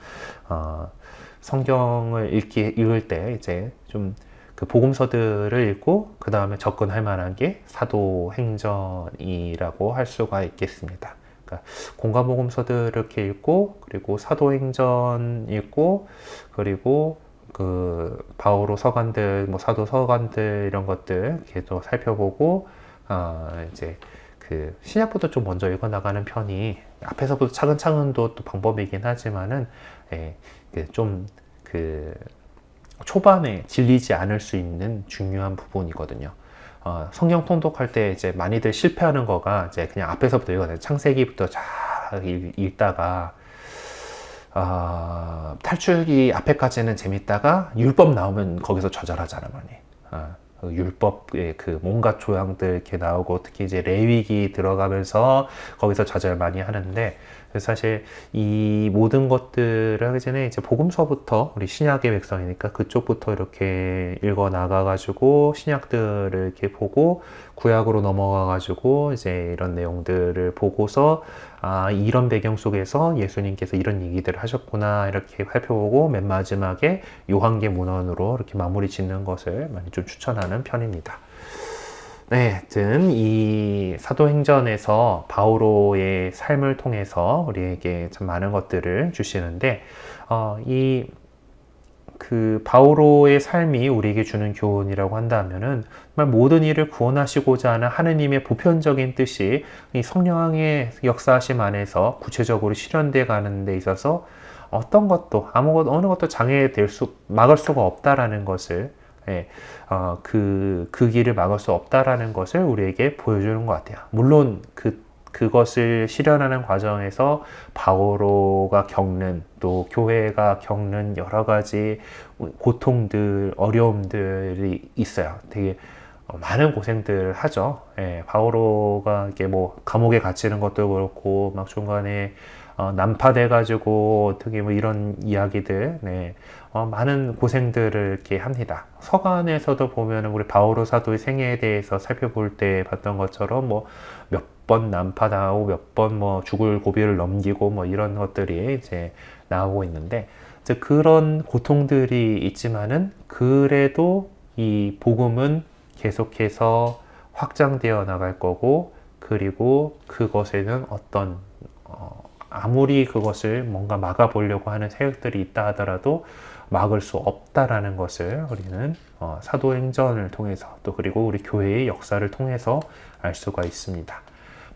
성경을 읽을 때 이제 좀 그 복음서들을 읽고 그 다음에 접근할 만한 게 사도행전이라고 할 수가 있겠습니다. 그러니까 공가복음서들 이렇게 읽고 그리고 사도행전 읽고 그리고 그 바오로 서간들, 뭐 사도 서간들 이런 것들 계속 살펴보고 이제 그 신약부터 좀 먼저 읽어 나가는 편이 앞에서부터 차근차근도 또 방법이긴 하지만은 좀그 초반에 질리지 않을 수 있는 중요한 부분이거든요. 성경 통독할 때 이제 많이들 실패하는 거가 이제 그냥 앞에서부터 읽어요. 창세기부터 쫙 읽다가 탈출기 앞에까지는 재밌다가 율법 나오면 거기서 좌절하잖아 많이. 그 율법의 그 뭔가 조항들 이렇게 나오고 특히 이제 레위기 들어가면서 거기서 좌절 많이 하는데 사실 이 모든 것들을 하기 전에 이제 복음서부터 우리 신약의 백성이니까 그쪽부터 이렇게 읽어 나가가지고 신약들을 이렇게 보고 구약으로 넘어가가지고 이제 이런 내용들을 보고서 이런 배경 속에서 예수님께서 이런 얘기들을 하셨구나 이렇게 살펴보고 맨 마지막에 요한계문헌으로 이렇게 마무리 짓는 것을 많이 좀 추천하는 편입니다. 네, 하여튼 이 사도행전에서 바오로의 삶을 통해서 우리에게 참 많은 것들을 주시는데 이 그 바오로의 삶이 우리에게 주는 교훈이라고 한다면은 정말 모든 일을 구원하시고자 하는 하느님의 보편적인 뜻이 이 성령의 역사하심 안에서 구체적으로 실현돼 가는 데 있어서 어떤 것도 어느 것도 막을 수가 없다라는 것을 그 길을 막을 수 없다라는 것을 우리에게 보여주는 것 같아요. 물론 그것을 실현하는 과정에서 바오로가 겪는 또 교회가 겪는 여러 가지 고통들, 어려움들이 있어요. 되게 많은 고생들을 하죠. 바오로가 이렇게 뭐 감옥에 갇히는 것도 그렇고 막 중간에 난파돼가지고 어떻게 뭐 이런 이야기들, 많은 고생들을 이렇게 합니다. 서간에서도 보면은 우리 바오로 사도의 생애에 대해서 살펴볼 때 봤던 것처럼 뭐 몇 번 난파당하고 몇 번 뭐 죽을 고비를 넘기고 뭐 이런 것들이 이제 나오고 있는데 이제 그런 고통들이 있지만은 그래도 이 복음은 계속해서 확장되어 나갈 거고 그리고 그것에는 어떤 아무리 그것을 뭔가 막아보려고 하는 세력들이 있다 하더라도 막을 수 없다라는 것을 우리는 사도행전을 통해서 또 그리고 우리 교회의 역사를 통해서 알 수가 있습니다.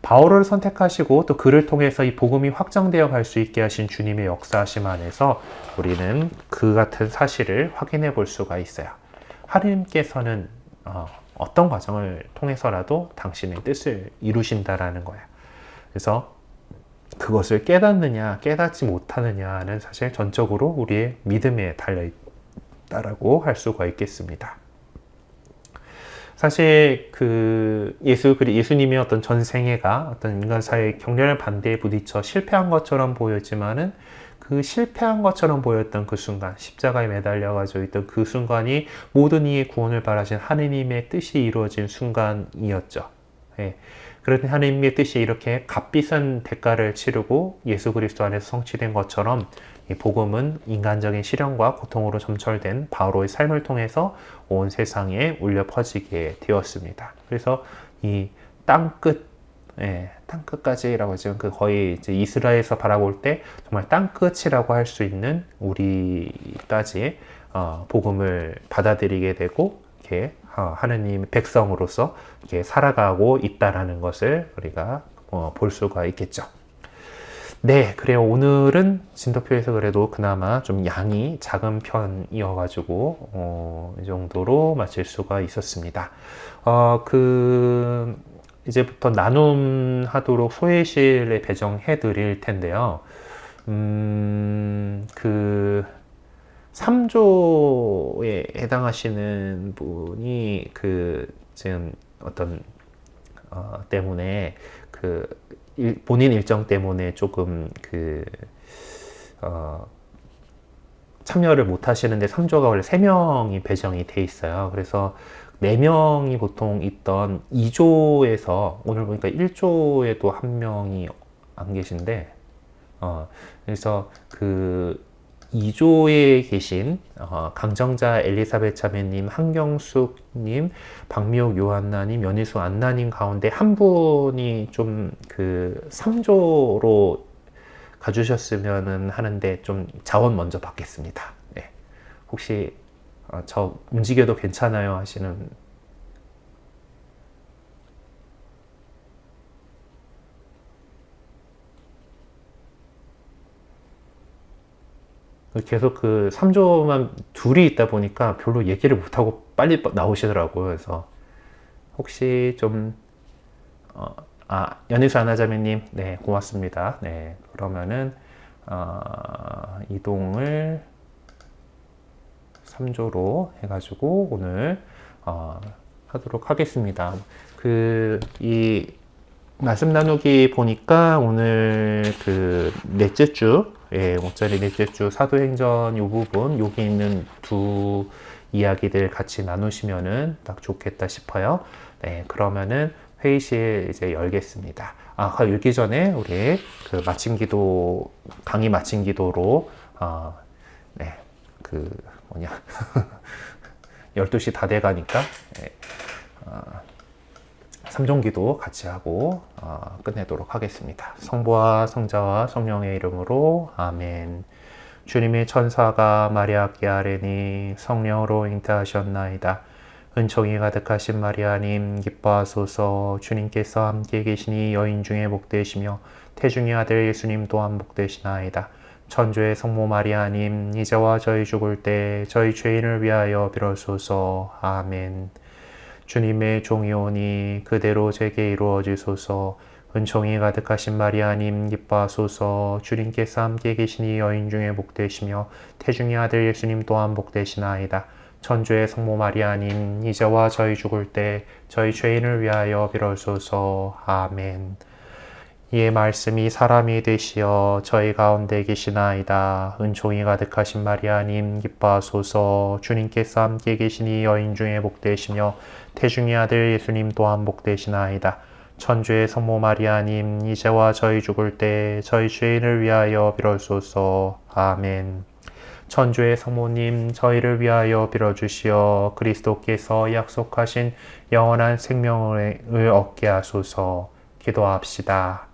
바오로를 선택하시고 또 그를 통해서 이 복음이 확장되어 갈 수 있게 하신 주님의 역사하심 안에서 우리는 그 같은 사실을 확인해 볼 수가 있어요. 하나님께서는 어떤 과정을 통해서라도 당신의 뜻을 이루신다라는 거예요. 그래서 그것을 깨닫느냐 깨닫지 못하느냐는 사실 전적으로 우리의 믿음에 달려있다라고 할 수가 있겠습니다. 사실 예수님의 어떤 전생애가 어떤 인간 사회의 격렬한 반대에 부딪혀 실패한 것처럼 보였지만은 그 실패한 것처럼 보였던 그 순간, 십자가에 매달려 가지고 있던 그 순간이 모든 이의 구원을 바라신 하느님의 뜻이 이루어진 순간이었죠. 그런 하느님의 뜻이 이렇게 값비싼 대가를 치르고 예수 그리스도 안에서 성취된 것처럼 이 복음은 인간적인 시련과 고통으로 점철된 바오로의 삶을 통해서 온 세상에 울려 퍼지게 되었습니다. 그래서 이 땅끝 예, 땅끝까지라고 지금 그 거의 이제 이스라엘에서 바라볼 때 정말 땅끝이라고 할 수 있는 우리까지 복음을 받아들이게 되고 이렇게 하느님 백성으로서 이렇게 살아가고 있다라는 것을 우리가 볼 수가 있겠죠. 네, 그래요. 오늘은 진도표에서 그래도 그나마 좀 양이 작은 편이어가지고 이 정도로 마칠 수가 있었습니다. 이제부터 나눔하도록 소회실에 배정해 드릴 텐데요. 그 3조에 해당하시는 분이 지금 어떤 때문에 본인 일정 때문에 조금 참여를 못 하시는데 3조가 원래 3명이 배정이 돼 있어요. 그래서 4명이 보통 있던 2조에서 오늘 보니까 1조에도 1명이 안 계신데 그래서 2조에 계신 강정자 엘리사벳 자매님, 한경숙님, 박미옥 요한나님, 연희수 안나님 가운데 한 분이 좀 3조로 가주셨으면 하는데 좀 자원 먼저 받겠습니다. 네. 혹시 저 움직여도 괜찮아요 하시는 계속 3조만 둘이 있다 보니까 별로 얘기를 못하고 빨리 나오시더라고요. 그래서 혹시 좀 연희수 아나자매님, 네, 고맙습니다. 네, 그러면은 이동을 3조로 해가지고 오늘 하도록 하겠습니다. 이 말씀 나누기 보니까 오늘 넷째 주, 예, 5자리 넷째 주 사도행전 이 부분, 여기 있는 두 이야기들 같이 나누시면은 딱 좋겠다 싶어요. 네, 그러면은 회의실 이제 열겠습니다. 열기 전에 우리 마침 기도, 강의 마침 기도로, 네, 12시 다 돼가니까, 네, 3종 기도 같이 하고 끝내도록 하겠습니다. 성부와 성자와 성령의 이름으로 아멘. 주님의 천사가 마리아께 아뢰니 성령으로 잉태하셨나이다. 은총이 가득하신 마리아님 기뻐하소서. 주님께서 함께 계시니 여인 중에 복되시며 태중의 아들 예수님 또한 복되시나이다. 천주의 성모 마리아님 이제와 저희 죽을 때 저희 죄인을 위하여 빌어소서. 아멘. 주님의 종이오니 그대로 제게 이루어지소서. 은총이 가득하신 마리아님 기뻐하소서. 주님께서 함께 계시니 여인 중에 복되시며 태중의 아들 예수님 또한 복되시나이다. 천주의 성모 마리아님 이제와 저희 죽을 때 저희 죄인을 위하여 빌어소서. 아멘. 이의 말씀이 사람이 되시어 저희 가운데 계시나이다. 은총이 가득하신 마리아님 기뻐하소서. 주님께서 함께 계시니 여인 중에 복되시며 태중의 아들 예수님 또한 복되시나이다. 천주의 성모 마리아님 이제와 저희 죽을 때 저희 죄인을 위하여 빌어소서. 아멘. 천주의 성모님 저희를 위하여 빌어주시어 그리스도께서 약속하신 영원한 생명을 얻게 하소서. 기도합시다.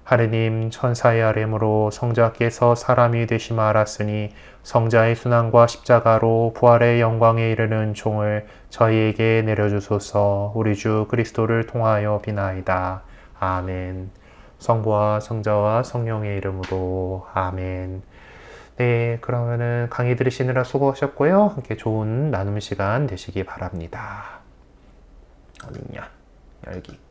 하느님 천사의 아뢰므로 성자께서 사람이 되심을 알았으니 성자의 순환과 십자가로 부활의 영광에 이르는 종을 저희에게 내려주소서. 우리 주 그리스도를 통하여 비나이다. 아멘. 성부와 성자와 성령의 이름으로 아멘. 네, 그러면은 강의 들으시느라 수고하셨고요. 함께 좋은 나눔 시간 되시기 바랍니다. 어딨냐? 열기.